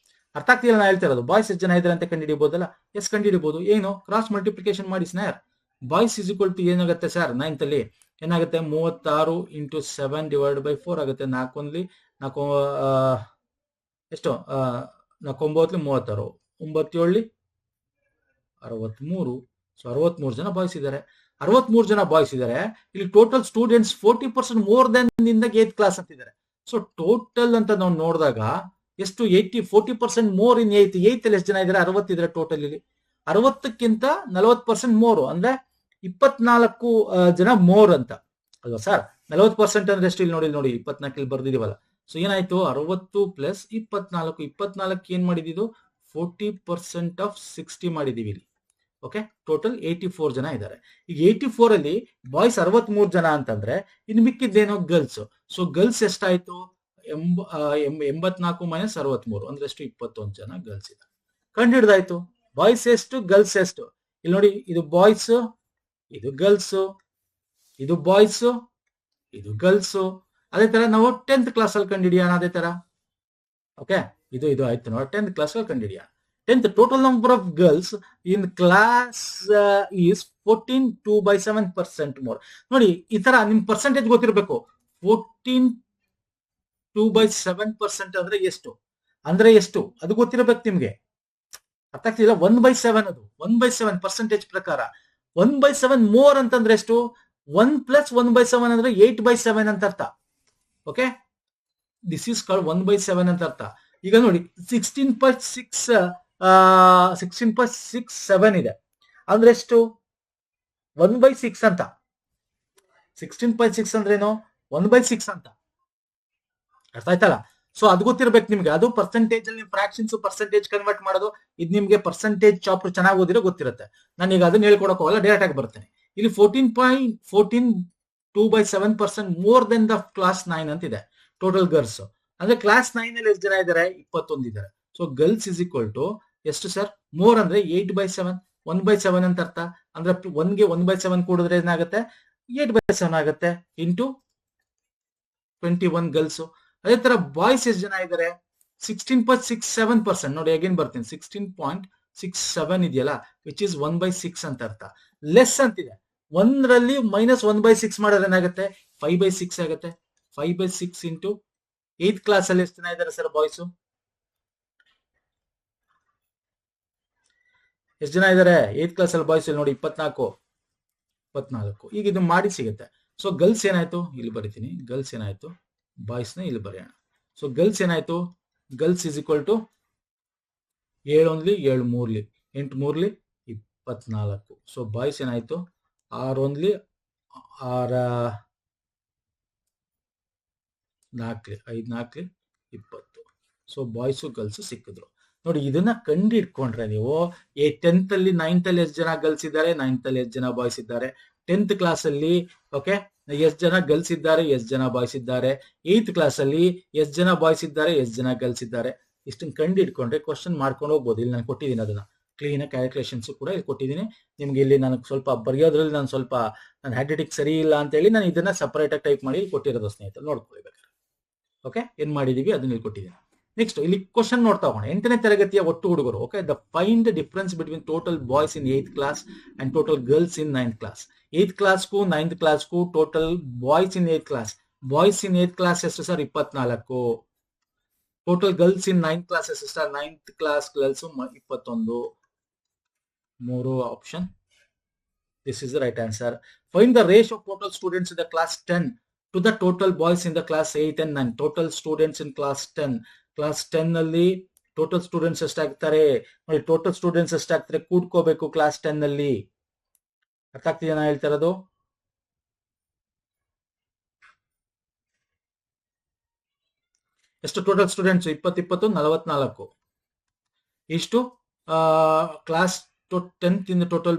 Speaker 1: ಅರ್ಥ ಆಗ್ತಿಲ್ಲ ನಾನು ಹೇಳ್ತಾ ಇರೋದು? ಬಾಯ್ಸ್ ಎಷ್ಟು ಜನ ಇದ್ದಾರೆ ಅಂತ ಕಂಡು ಹಿಡಿಬೋದಲ್ಲ? ಎಸ್, ಕಂಡು ಹಿಡಿಬಹುದು. ಏನು? ಕ್ರಾಸ್ ಮಲ್ಟಿಪ್ಲಿಕೇಶನ್ ಮಾಡಿ ಸ್ನೇಹರ್. ಬಾಯ್ಸ್ ಇಸ್ ಈಕ್ವಲ್ ಟು ಏನಾಗುತ್ತೆ ಸರ್? 9th ಅಲ್ಲಿ ಏನಾಗುತ್ತೆ? 36 ಇಂಟು 7 ಡಿವೈಡ್ ಬೈ 4 ಆಗುತ್ತೆ. 4 ಎಷ್ಟು? 4 9 36, 9 7 63. ಸೊ 63 ಜನ ಬಾಯ್ಸ್ ಇದ್ದಾರೆ. 63 ಜನ ಬಾಯ್ಸ್ ಇದ್ದಾರೆ. ಇಲ್ಲಿ total students 40% more than in the 8th class ಅಂತಿದ್ದಾರೆ. ಸೊ ಟೋಟಲ್ ಅಂತ ನಾವು ನೋಡಿದಾಗ ಎಷ್ಟು? 40% ಮೋರ್ ಇನ್ 8th. 8th ಅಲ್ಲಿ ಎಷ್ಟು ಜನ ಇದ್ದಾರೆ? 60 ಇದ್ದಾರೆ ಟೋಟಲ್. ಇಲ್ಲಿ 60ಕ್ಕಿಂತ 40% ಮೋರ್ ಅಂದ್ರೆ 24 ಜನ ಮೋರ್ ಅಂತ ಅಲ್ವಾ ಸರ್? 40% ಅಂದ್ರೆ ಎಷ್ಟು? ಇಲ್ಲಿ ನೋಡಿ 24 ಇಲ್ಲಿ ಬರ್ದಿದೀವಲ್ಲ. ಸೊ ಏನಾಯ್ತು? 60 ಪ್ಲಸ್ 24. 24 ಏನ್ ಮಾಡಿದ್ದು? 40% ಆಫ್ 60 ಮಾಡಿದೀವಿ ಇಲ್ಲಿ. ಓಕೆ, ಟೋಟಲ್ 84 ಜನ ಇದ್ದಾರೆ. ಈಗ 84 ಅಲ್ಲಿ ಬಾಯ್ಸ್ 63 ಜನ ಅಂತಂದ್ರೆ ಇನ್ನು ಮಿಕ್ಕಿದ್ದೇನೋ ಗರ್ಲ್ಸ್. ಸೊ ಗರ್ಲ್ಸ್ ಎಷ್ಟಾಯ್ತು? 84 ಮೈನಸ್ 63 ಅಂದ್ರೆ ಎಷ್ಟು? 21 ಜನ ಗರ್ಲ್ಸ್ ಇದ್ದಾರೆ. ಕಂಡು ಹಿಡ್ದಾಯ್ತು. ಬಾಯ್ಸ್ ಎಷ್ಟು, ಗರ್ಲ್ಸ್ ಎಷ್ಟು? ಇಲ್ಲಿ ನೋಡಿ, ಇದು ಬಾಯ್ಸ್, ಇದು ಗರ್ಲ್ಸ್, ಇದು ಬಾಯ್ಸ್, ಇದು ಗರ್ಲ್ಸ್. ಅದೇ ತರ ನಾವು 10th ಕ್ಲಾಸ್ ಅಲ್ಲಿ ಕಂಡು ಹಿಡಿಯೋಣ. ಅದೇ ತರ ಓಕೆ, ಇದು ಆಯ್ತು ನೋಡಿ, 10th ಕ್ಲಾಸ್ ಅಲ್ಲಿ ಕಂಡು ಹಿಡಿಯೋಣ. 10th total number of girls in class is 14 2/7% more. ನೋಡಿ, ಈ ತರ ನಿಮ್ ಪರ್ಸೆಂಟೇಜ್ ಗೊತ್ತಿರಬೇಕು. 14 2/7% ಅಂದ್ರೆ ಎಷ್ಟು ಅದು ಗೊತ್ತಿರಬೇಕು ನಿಮ್ಗೆ. ಅರ್ಥ ಆಗ್ತಿಲ್ಲ? 1/7 ಅದು 1/7 ಪರ್ಸೆಂಟೇಜ್ ಪ್ರಕಾರ. 1/7 ಮೋರ್ ಅಂತಂದ್ರೆ ಎಷ್ಟು? 1+1/7 ಅಂದ್ರೆ 8/7 ಅಂತ ಅರ್ಥ. ಓಕೆ, ದಿಸ್ ಈಸ್ ಕಾಲ್ಡ್ 1/7 ಅಂತ ಅರ್ಥ. ಈಗ ನೋಡಿ 16.6 ಇದೆ ಅಂದ್ರೆ ಎಷ್ಟು? 1/6 ಅಂತ. 16.6 ಅಂದ್ರೇನು? 1/6 ಅಂತ ಅರ್ಥ ಆಯ್ತಲ್ಲ. ಸೊ ಅದು ಗೊತ್ತಿರ್ಬೇಕು ನಿಮ್ಗೆ. ಅದು ಪರ್ಸೆಂಟೇಜ್ ಅಲ್ಲಿ ಫ್ರಾಕ್ಷನ್ಸ್ ಪರ್ಸೆಂಟೇಜ್ ಕನ್ವರ್ಟ್ ಮಾಡೋದು, ಇದು ನಿಮ್ಗೆ ಪರ್ಸೆಂಟೇಜ್ ಚಾಪ್ಟರ್ ಚೆನ್ನಾಗಿ ಓದಿರೋ ಗೊತ್ತಿರುತ್ತೆ. ನಾನು ಈಗ ಅದನ್ನ ಹೇಳ್ಕೊಡಕ್ ಹೋಗಲ್ಲ, ಡೈರೆಕ್ಟ್ ಆಗಿ ಬರ್ತೇನೆ. ಇಲ್ಲಿ 14.14 2/7% ಮೋರ್ ದೆನ್ ದ ಕ್ಲಾಸ್ 9 ಅಂತ ಇದೆ ಟೋಟಲ್ ಗರ್ಲ್ಸ್. ಅಂದ್ರೆ ಕ್ಲಾಸ್ 9 ಅಲ್ಲಿ ಎಷ್ಟು ಜನ ಇದ್ದಾರೆ? 21 ಇದ್ದಾರೆ. So girls is equal to ಎಷ್ಟು ಸರ್? ಮೋರ್ ಅಂದ್ರೆ 8/7, 1/7 ಅಂತ ಅರ್ಥ. ಅಂದ್ರೆ 1ಗೆ 1/7 ಕೂಡಿದ್ರೆ ಏನಾಗುತ್ತೆ? 8/7 ಆಗುತ್ತೆ ಇಂಟು 21 ಗರ್ಲ್ಸ್. ಅದೇ ತರ ಬಾಯ್ಸ್ ಎಷ್ಟು ಜನ ಇದ್ದಾರೆ? 16.67%. ನೋಡಿ ಅಗೇನ್ ಬರ್ತೀನಿ, 16.67 ಇದೆಯಲ್ಲ, ವಿಚ್ ಇಸ್ 1/6 ಅಂತ ಅರ್ಥ. ಲೆಸ್ ಅಂತಿದೆ, 1ರಲ್ಲಿ -1/6 ಮಾಡಿದ್ರೆ ಏನಾಗುತ್ತೆ? 5/6 ಆಗುತ್ತೆ. 5/6 ಇಂಟು 8th ಕ್ಲಾಸ್ ಅಲ್ಲಿ ಎಷ್ಟು ಜನ ಇದ್ದಾರೆ ಸರ್ ಬಾಯ್ಸ್? ಎಷ್ಟು ಜನ ಇದ್ದಾರೆ 8th ಕ್ಲಾಸ್ ಅಲ್ಲಿ ಬಾಯ್ಸ್? ನೋಡಿ 24. ಈಗ ಇದು ಮಾಡಿ ಸಿಗುತ್ತೆ. ಸೊ ಗರ್ಲ್ಸ್ ಏನಾಯ್ತು? ಇಲ್ಲಿ ಬರಿತೀನಿ. ಗರ್ಲ್ಸ್ ಏನಾಯ್ತು? ಬಾಯ್ಸ್ ನ ಇಲ್ಲಿ ಬರೆಯೋಣ. ಸೊ ಗರ್ಲ್ಸ್ ಏನಾಯ್ತು? Girls is equal to 7 1 7 3 8 3 24. So boys ಏನಾಯ್ತು? 6 1 6 4 5 4 20. ಸೊ ಬಾಯ್ಸು ಗರ್ಲ್ಸ್ ಸಿಕ್ಕಿದ್ರು. ನೋಡಿ ಇದನ್ನ ಕಂಡು ಇಟ್ಕೊಂಡ್ರೆ ನೀವು 10th ಅಲ್ಲಿ 9th ಅಲ್ಲಿ ಎಷ್ಟು ಜನ ಗರ್ಲ್ಸ್ ಇದ್ದಾರೆ, 9th ಅಲ್ಲಿ ಎಷ್ಟು ಜನ ಬಾಯ್ಸ್ ಇದ್ದಾರೆ, 10th ಕ್ಲಾಸ್ ಅಲ್ಲಿ ಓಕೆ ಎಷ್ಟು ಜನ ಗರ್ಲ್ಸ್ ಇದ್ದಾರೆ, ಎಷ್ಟು ಜನ ಬಾಯ್ಸ್ ಇದ್ದಾರೆ, 8th ಕ್ಲಾಸ್ ಅಲ್ಲಿ ಎಷ್ಟು ಜನ ಬಾಯ್ಸ್ ಇದ್ದಾರೆ, ಎಷ್ಟು ಜನ ಗರ್ಲ್ಸ್ ಇದ್ದಾರೆ, ಇಷ್ಟನ್ನು ಕಂಡು ಇಟ್ಕೊಂಡ್ರೆ ಕ್ವಶನ್ ಮಾಡ್ಕೊಂಡು ಹೋಗ್ಬೋದು. ಇಲ್ಲಿ ನಾನು ಕೊಟ್ಟಿದ್ದೀನಿ ಅದನ್ನ ಕ್ಲೀನ್ ಕ್ಯಾಲ್ಕುಲೇಷನ್ಸ್ ಕೂಡ ಇಲ್ಲಿ ಕೊಟ್ಟಿದ್ದೀನಿ ನಿಮ್ಗೆ. ಇಲ್ಲಿ ನನಗೆ ಸ್ವಲ್ಪ ಬರೆಯೋದ್ರಲ್ಲಿ ನಾನು ಸ್ವಲ್ಪ ನನ್ನ ಹ್ಯಾಂಡ್ ರೈಟಿಂಗ್ ಸರಿ ಇಲ್ಲ ಅಂತ ಹೇಳಿ ನಾನು ಇದನ್ನ ಸಪರೇಟ್ ಆಗಿ ಟೈಪ್ ಮಾಡಿ ಕೊಟ್ಟಿರೋದು ಸ್ನೇಹಿತರು, ನೋಡ್ಕೊಳ್ಬೇಕಾದ್ರೆ. ಓಕೆ, ಏನ್ ಮಾಡಿದೀವಿ ಅದನ್ನ ಇಲ್ಲಿ ಕೊಟ್ಟಿದ್ದೀನಿ. ನೆಕ್ಸ್ಟ್ ಇಲ್ಲಿ ಕ್ವಶನ್ ನೋಡ್ತಾ ಹೋಗೋಣ. 8ನೇ ತರಗತಿಯ ಒಟ್ಟು ಹುಡುಗರು. Okay, the find the difference between total boys in 8th class and total girls in 9th class. 8th ಕ್ಲಾಸ್ಗೂ 9th ಕ್ಲಾಸ್ಗೂ total boys in 8th class. Boys in 8th class ಎಷ್ಟು sir? 24. Total girls in 9th class ಎಷ್ಟು sir? 9th class girls 21. 3 option. This is the right answer. Find the ratio of total students in the class 10 to the total boys in the class 8 and 9. Total students in class 10. Class 10 ಅಲ್ಲಿ total students ಎಷ್ಟಾಗ್ತಾರೆ ನೋಡಿ? Total students ಎಷ್ಟಾಗ್ತಾರೆ ಕೂಡ್ಕೋಬೇಕು class 10 ಅಲ್ಲಿ. ಅರ್ಥ ಆಗ್ತಿದೆಯಾ ನಾ ಹೇಳ್ತಾ ಇರೋದು? ಎಷ್ಟು total students? 20 20 44. ಇಷ್ಟು class 10th in the total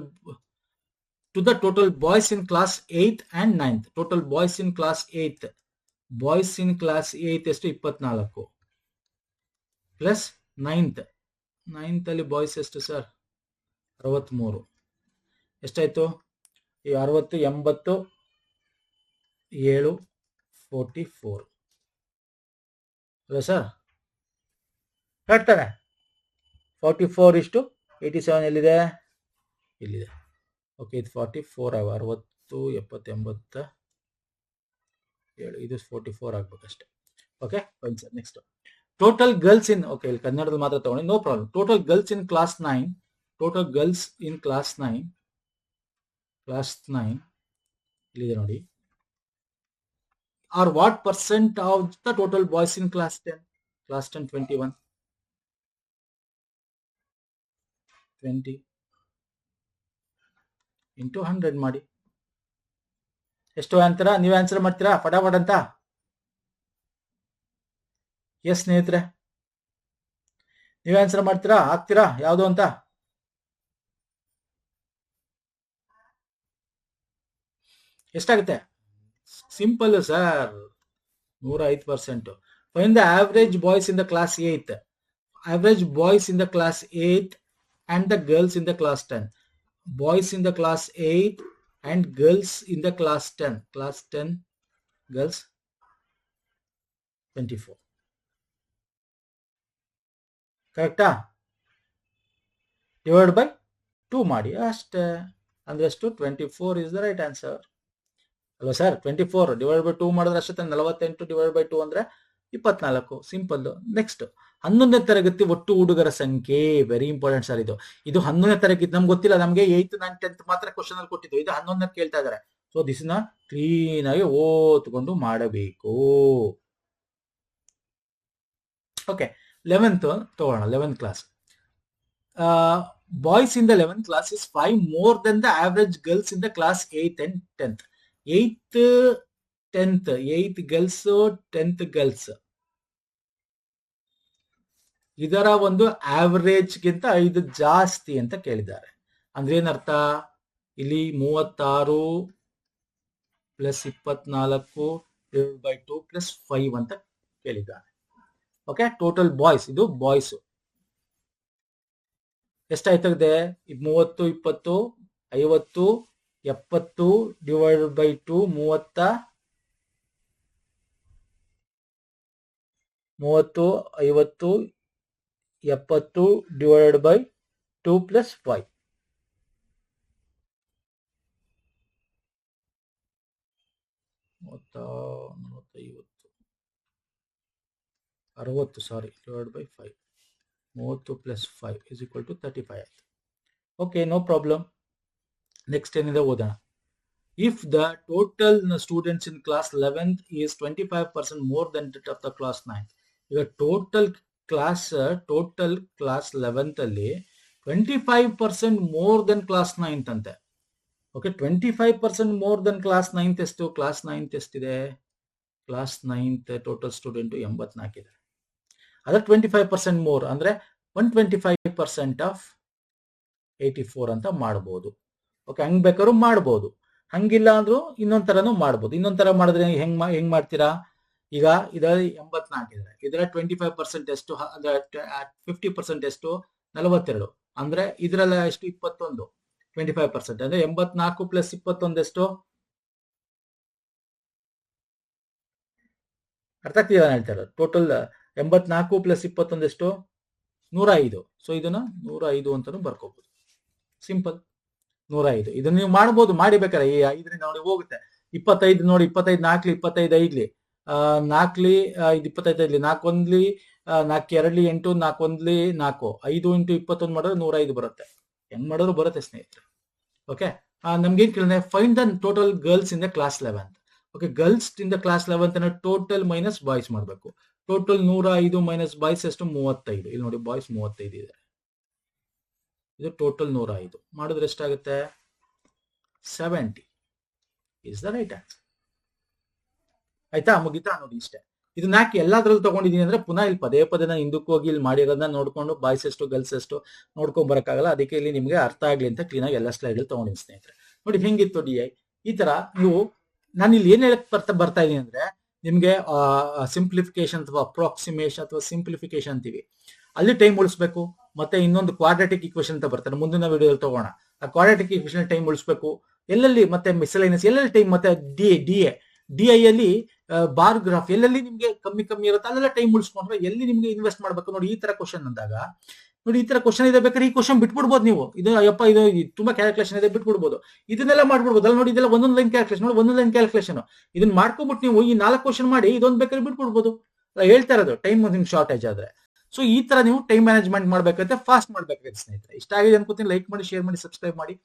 Speaker 1: to the total boys in class 8th and 9th. Total boys in class 8th. Boys in class 8th ಎಷ್ಟು? 24 ಪ್ಲಸ್ 9th. 9th ಅಲ್ಲಿ boys ಎಷ್ಟು ಸರ್? 63. ಎಷ್ಟಾಯ್ತು? ಈ 60 80 7 44 ಅಲ್ಲ ಸರ್? ಕರೆಕ್ಟಾನೆ. 44 ಇಷ್ಟು 87 ಎಲ್ಲಿದೆ? ಇಲ್ಲಿದೆ. ಓಕೆ, ಇದು 44 ಆಗ 60 70 87 ಇದು 44 ಆಗ್ಬೇಕಷ್ಟೇ. Okay fine sir. Next total girls in, okay ಇಲ್ಲಿ ಕನ್ನಡದಲ್ಲಿ ಮಾತ್ರ ತಗೊಂಡು no problem. Total girls in class 9. Total girls in class 9 ಇಲ್ಲಿದೆ ನೋಡಿ. Or what percent of the total boys in class 10? Class 10 21. 20 into 100 ಮಾಡಿ. ಎಷ್ಟು ಆನ್ಸರ್? ನೀವು ಆನ್ಸರ್ ಮಾಡ್ತೀರಾ ಫಟಾಫಟ್ ಅಂತ? ಎಸ್ ಸ್ನೇಹಿತರೆ, ನೀವು ಆನ್ಸರ್ ಮಾಡ್ತೀರಾ? ಹಾಕ್ತೀರಾ ಯಾವುದು ಅಂತ? ಎಷ್ಟಾಗುತ್ತೆ? Simple sir, 105%. Find the average boys in the class 8th. Average boys in the class 8 and the girls in the class 10. Boys in the class 8 and girls in the class 10. Class 10 girls 24. ಕರೆಕ್ಟಾ? Divide by 2 ಮಾಡಿ ಅಷ್ಟೇ. ಅಂದ್ರೆ ಎಷ್ಟು? 24 is the right answer ಅಲ್ವಾ sir? 24 divide by 2 ಮಾಡಿದ್ರೆ ಅಷ್ಟೇ. 48 divide by 2 ಅಂದ್ರೆ 24. Simple. Next 11ನೇ ತರಗತಿ ಒಟ್ಟು ಹುಡುಗರ ಸಂಖ್ಯೆ. ವೆರಿ ಇಂಪಾರ್ಟೆಂಟ್ ಸರ್ ಇದು. 11ನೇ ತರಗತಿ ನಮ್ಗೆ ಗೊತ್ತಿಲ್ಲ, ನಮ್ಗೆ 8th 9th 10th ಮಾತ್ರ ಕ್ವಶನ್ ಅಲ್ಲಿ ಕೊಟ್ಟಿದ್ದು. ಇದು 11ನೇ ಕೇಳ್ತಾ ಇದಾರೆ. ಸೊ ದಿಸ್ನ ಕ್ಲೀನ್ ಆಗಿ ಓದ್ಕೊಂಡು ಮಾಡಬೇಕು. ಓಕೆ, 11th ತಗೋಣ. 11th class. Boys in the 11th class is 5 more than the average girls in the class 8th and 10th. 8th 10th 8th girls 10th girls ಇದರ ಒಂದು ಆವರೇಜ್ ಗಿಂತ 5 ಜಾಸ್ತಿ ಅಂತ ಕೇಳಿದ್ದಾರೆ. ಅಂದ್ರೆ ಏನರ್ಥ? ಇಲ್ಲಿ 36 ಪ್ಲಸ್ 24 / 2 ಪ್ಲಸ್ 5 ಅಂತ ಕೇಳಿದ್ದಾರೆ. ಓಕೆ, ಟೋಟಲ್ ಬಾಯ್ಸ್, ಇದು boys ಎಷ್ಟಾಯ್ತದೆ? 30 20 50 70 / 2 30 50 70 / 2 plus 5. Sorry, divide by 5. 30 plus 5 is equal to 35 ಆಯ್ತು. Okay, no problem. ನೆಕ್ಸ್ಟ್ ಏನಿದೆ ಓದೋಣ. If the total students in class 11th is 25% more than that of the class 9th. ಈಗ total class 11th ಅಲ್ಲಿ 25% more than class 9th ಅಂತೆ. Okay, 25% more than class 9th ಎಷ್ಟು? Class 9th ಎಷ್ಟಿದೆ? Class 9th total student 84 ಇದೆ. ಅದರ 25% more ಅಂದ್ರೆ 125% of 84 ಅಂತ ಮಾಡಬಹುದು. ಓಕೆ, ಹಂಗ್ ಬೇಕಾದ್ರೂ ಮಾಡಬಹುದು, ಹಂಗಿಲ್ಲ ಅಂದ್ರೂ ಇನ್ನೊಂದ್ ತರನು ಮಾಡಬಹುದು. ಇನ್ನೊಂದ್ ತರ ಮಾಡಿದ್ರೆ ಹೆಂಗ್ ಮಾಡ್ತೀರಾ? ಈಗ ಇದರ 84 ಇದೆ, ಇದರ 25% ಎಷ್ಟು ಅಂದ್ರೆ 50% ಎಷ್ಟು? 42. ಅಂದ್ರೆ ಇದ್ರಲ್ಲ ಎಷ್ಟು? 21. 25% ಅಂದ್ರೆ 84 ಪ್ಲಸ್ 21 ಎಷ್ಟು? ಅರ್ಥ ಆಗ್ತಿದೆ ಹೇಳ್ತಾ ಇರೋದು? ಟೋಟಲ್ 84 ಪ್ಲಸ್ 21 ಎಷ್ಟು? 105. ಸೊ ಇದನ್ನ 105 ಅಂತಾನು ಬರ್ಕೋಬಹುದು. ಸಿಂಪಲ್, 105. ಇದನ್ನ ನೀವು ಮಾಡ್ಬೋದು, ಮಾಡಿ ಬೇಕಾರೆ ಈ 5ರಿಂದ ನೋಡಿ ಹೋಗುತ್ತೆ. 25 ನೋಡಿ, 25 4 25 5 4 ಇದು 25 4 1 4 2 8 4 1 4 5 × 21 ಮಾಡಿದ್ರೆ 105 ಬರುತ್ತೆ. ಹೆಂಗ್ ಮಾಡಿದ್ರು ಬರುತ್ತೆ ಸ್ನೇಹಿತರೆ. ಓಕೆ, ನಮ್ಗೇನ್ ಕೇಳಿದ್ರೆ find the total girls in the class 11th. Okay, girls in the class 11th ಅನ್ನ ಟೋಟಲ್ ಮೈನಸ್ ಬಾಯ್ಸ್ ಮಾಡಬೇಕು. ಟೋಟಲ್ 105 ಮೈನಸ್ ಬಾಯ್ಸ್ ಎಷ್ಟು? 35. ಇಲ್ಲಿ ನೋಡಿ, ಬಾಯ್ಸ್ 35 ಇದೆ. ಇದು ಟೋಟಲ್ 105 ಮಾಡಿದ್ರೆ ಎಷ್ಟಾಗುತ್ತೆ? 70 ಇಸ್ ದ ರೈಟ್ ಆನ್ಸರ್. ಆಯ್ತಾ? ಮುಗಿತಾ? ನೋಡಿ ಇಷ್ಟೇ. ಇದನ್ನ ಯಾಕೆ ಎಲ್ಲಾದ್ರಲ್ಲೂ ತಗೊಂಡಿದೀನಿ ಅಂದ್ರೆ ಪುನಃ ಇಲ್ಲಿ ಪದೇ ಪದೇ ನಾನು ಹಿಂದಕ್ಕೆ ಹೋಗಿ ಇಲ್ಲಿ ಮಾಡಿರೋದನ್ನ ನೋಡ್ಕೊಂಡು ಬಾಯ್ಸ್ ಎಷ್ಟು ಗರ್ಲ್ಸ್ ಎಷ್ಟು ನೋಡ್ಕೊಂಡ್ ಬರಕ್ಕಾಗಲ್ಲ. ಅದಕ್ಕೆ ಇಲ್ಲಿ ನಿಮ್ಗೆ ಅರ್ಥ ಆಗ್ಲಿ ಅಂತ ಕ್ಲೀನ್ ಆಗಿ ಎಲ್ಲ ಸ್ಲೈಡ್ ತಗೊಂಡಿದ್ದೀನಿ ಸ್ನೇಹಿತರೆ. ನೋಡಿ ಹೆಂಗಿತ್ತು DI. ಈ ತರ ನೀವು, ನಾನು ಇಲ್ಲಿ ಏನ್ ಹೇಳಕ್ ಬರ್ತಾ ಇದೀನಿ ಅಂದ್ರೆ ನಿಮ್ಗೆ ಸಿಂಪ್ಲಿಫಿಕೇಶನ್ ಅಥವಾ ಅಪ್ರಾಕ್ಸಿಮೇಷನ್ ಅಥವಾ ಸಿಂಪ್ಲಿಫಿಕೇಶನ್ ಅಂತೀವಿ, ಅಲ್ಲಿ ಟೈಮ್ ಉಳಿಸ್ಬೇಕು. ಮತ್ತೆ ಇನ್ನೊಂದು ಕ್ವಾಡ್ರಾಟಿಕ್ ಈಕ್ವೇಶನ್ ಅಂತ ಬರ್ತಾರೆ, ಮುಂದಿನ ವಿಡಿಯೋದಲ್ಲಿ ತಗೋಣ. ಆ ಕ್ವಾಡ್ರಾಟಿಕ್ ಈಕ್ವೇಶನ್ ಟೈಮ್ ಉಳಿಸ್ಬೇಕು. ಎಲ್ಲೆಲ್ಲಿ ಮತ್ತೆ ಮಿಸಲೈನಸ್ ಎಲ್ಲೆಲ್ಲಿ ಟೈಮ್, ಮತ್ತೆ DI ಅಲ್ಲಿ ಬಾರ್ ಗ್ರಾಫ್ ಎಲ್ಲೆಲ್ಲಿ ನಿಮ್ಗೆ ಕಮ್ಮಿ ಇರುತ್ತೆ ಅಲ್ಲೆಲ್ಲ ಟೈಮ್ ಉಳಿಸ್ಕೊಂಡ್ರೆ ಎಲ್ಲಿ ನಿಮ್ಗೆ ಇನ್ವೆಸ್ಟ್ ಮಾಡ್ಬೇಕು. ನೋಡಿ ಈ ತರ ಕ್ವಶನ್ ಅಂದಾಗ, ನೋಡಿ ಈ ತರ ಕ್ವಶನ್ ಇದೆ, ಬೇಕಾದ್ರೆ ಈ ಕ್ವಶನ್ ಬಿಟ್ಬಿಡ್ಬೋದು ನೀವು. ಇದು ಇದು ತುಂಬಾ ಕ್ಯಾಲ್ಕುಲೇಷನ್ ಇದೆ, ಬಿಟ್ಬಿಡ್ಬೋದು. ಇದನ್ನೆಲ್ಲ ಮಾಡ್ಬಿಡ್ಬೋದು ಅಲ್ಲ. ನೋಡಿ ಇದೆಲ್ಲ ಒಂದೊಂದು ಲೈನ್ ಕ್ಯಾಲ್ಕುಲೇಷನ್, ನೋಡಿ ಒಂದೊಂದು ಲೈನ್ ಕ್ಯಾಲ್ಕುಲೇಷನ್. ಇದನ್ನ ಮಾಡ್ಕೊಂಡ್ಬಿಟ್ಟು ನೀವು ಈ 4 ಕ್ವಶನ್ ಮಾಡಿ ಇದೊಂದು ಬೇಕಾದ್ರೆ ಬಿಟ್ಬಿಡ್ಬೋದು. ಹೇಳ್ತಾ ಇರೋದು ಟೈಮ್ ನಿಮ್ಗೆ ಶಾರ್ಟೇಜ್ ಆದ್ರೆ. ಸೊ ಈ ತರ ನೀವು ಟೈಮ್ ಮ್ಯಾನೇಜ್ಮೆಂಟ್ ಮಾಡ್ಬೇಕಾದ್ರೆ ಫಾಸ್ಟ್ ಮಾಡ್ಬೇಕಾಗುತ್ತೆ ಸ್ನೇಹಿತರೆ. ಇಷ್ಟ ಆಗಿದೆ ಅನ್ಕೋತೀನಿ. ಲೈಕ್ ಮಾಡಿ, ಶೇರ್ ಮಾಡಿ, ಸಬ್ಸ್ಕ್ರೈಬ್ ಮಾಡಿ.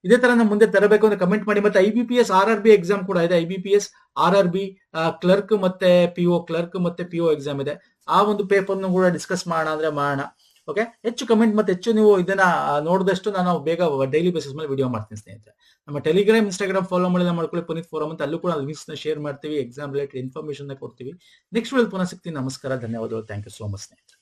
Speaker 1: ಇದೇ ತರ ನಾವು ಮುಂದೆ ತರಬೇಕು ಅಂದ್ರೆ ಕಮೆಂಟ್ ಮಾಡಿ. ಮತ್ತೆ IBPS RRB ಎಕ್ಸಾಮ್ ಕೂಡ ಇದೆ. IBPS RRB ಕ್ಲರ್ಕ್ ಮತ್ತೆ PO ಎಕ್ಸಾಮ್ ಇದೆ. ಆ ಒಂದು ಪೇಪರ್ ಕೂಡ ಡಿಸ್ಕಸ್ ಮಾಡೋಣ ಅಂದ್ರೆ ಮಾಡೋಣ. ಓಕೆ, ಹೆಚ್ಚು ಕಮೆಂಟ್ ಮತ್ತೆ ಹೆಚ್ಚು ನೀವು ಇದನ್ನ ನೋಡಿದಷ್ಟು ನಾನು ಬೇಗ ಡೈಲಿ ಬೇಸಿಸ್ ಮೇಲೆ ವಿಡಿಯೋ ಮಾಡ್ತೀನಿ ಸ್ನೇಹಿತರೆ. ನಮ್ಮ ಟೆಲಿಗ್ರಾಮ್, ಇನ್ಸ್ಟಾಗ್ರಾಮ್ ಫಾಲೋ ಮಾಡ್ಕೊಳ್ಳಿ, ಪುನೀತ್ ಫೋರಮ್ ಅಂತ. ಅಲ್ಲೂ ಕೂಡ ಲಿಂಕ್ಸ್ ನ ಶೇರ್ ಮಾಡ್ತೀವಿ, ಎಕ್ಸಾಮ್ ರಿಲೇಟೆಡ್ ಇನ್ಫಾರ್ಮೇಶನ್ ಕೊಡ್ತೀವಿ. ನೆಕ್ಸ್ಟ್ ವಿಡಿಯೋ ಪುನಃ ಸಿಗ್ತೀನಿ. ನಮಸ್ಕಾರ, ಧನ್ಯವಾದಗಳು. ಥ್ಯಾಂಕ್ ಯು ಸೋ ಮಚ್ ಸ್ನೇಹಿತರೆ.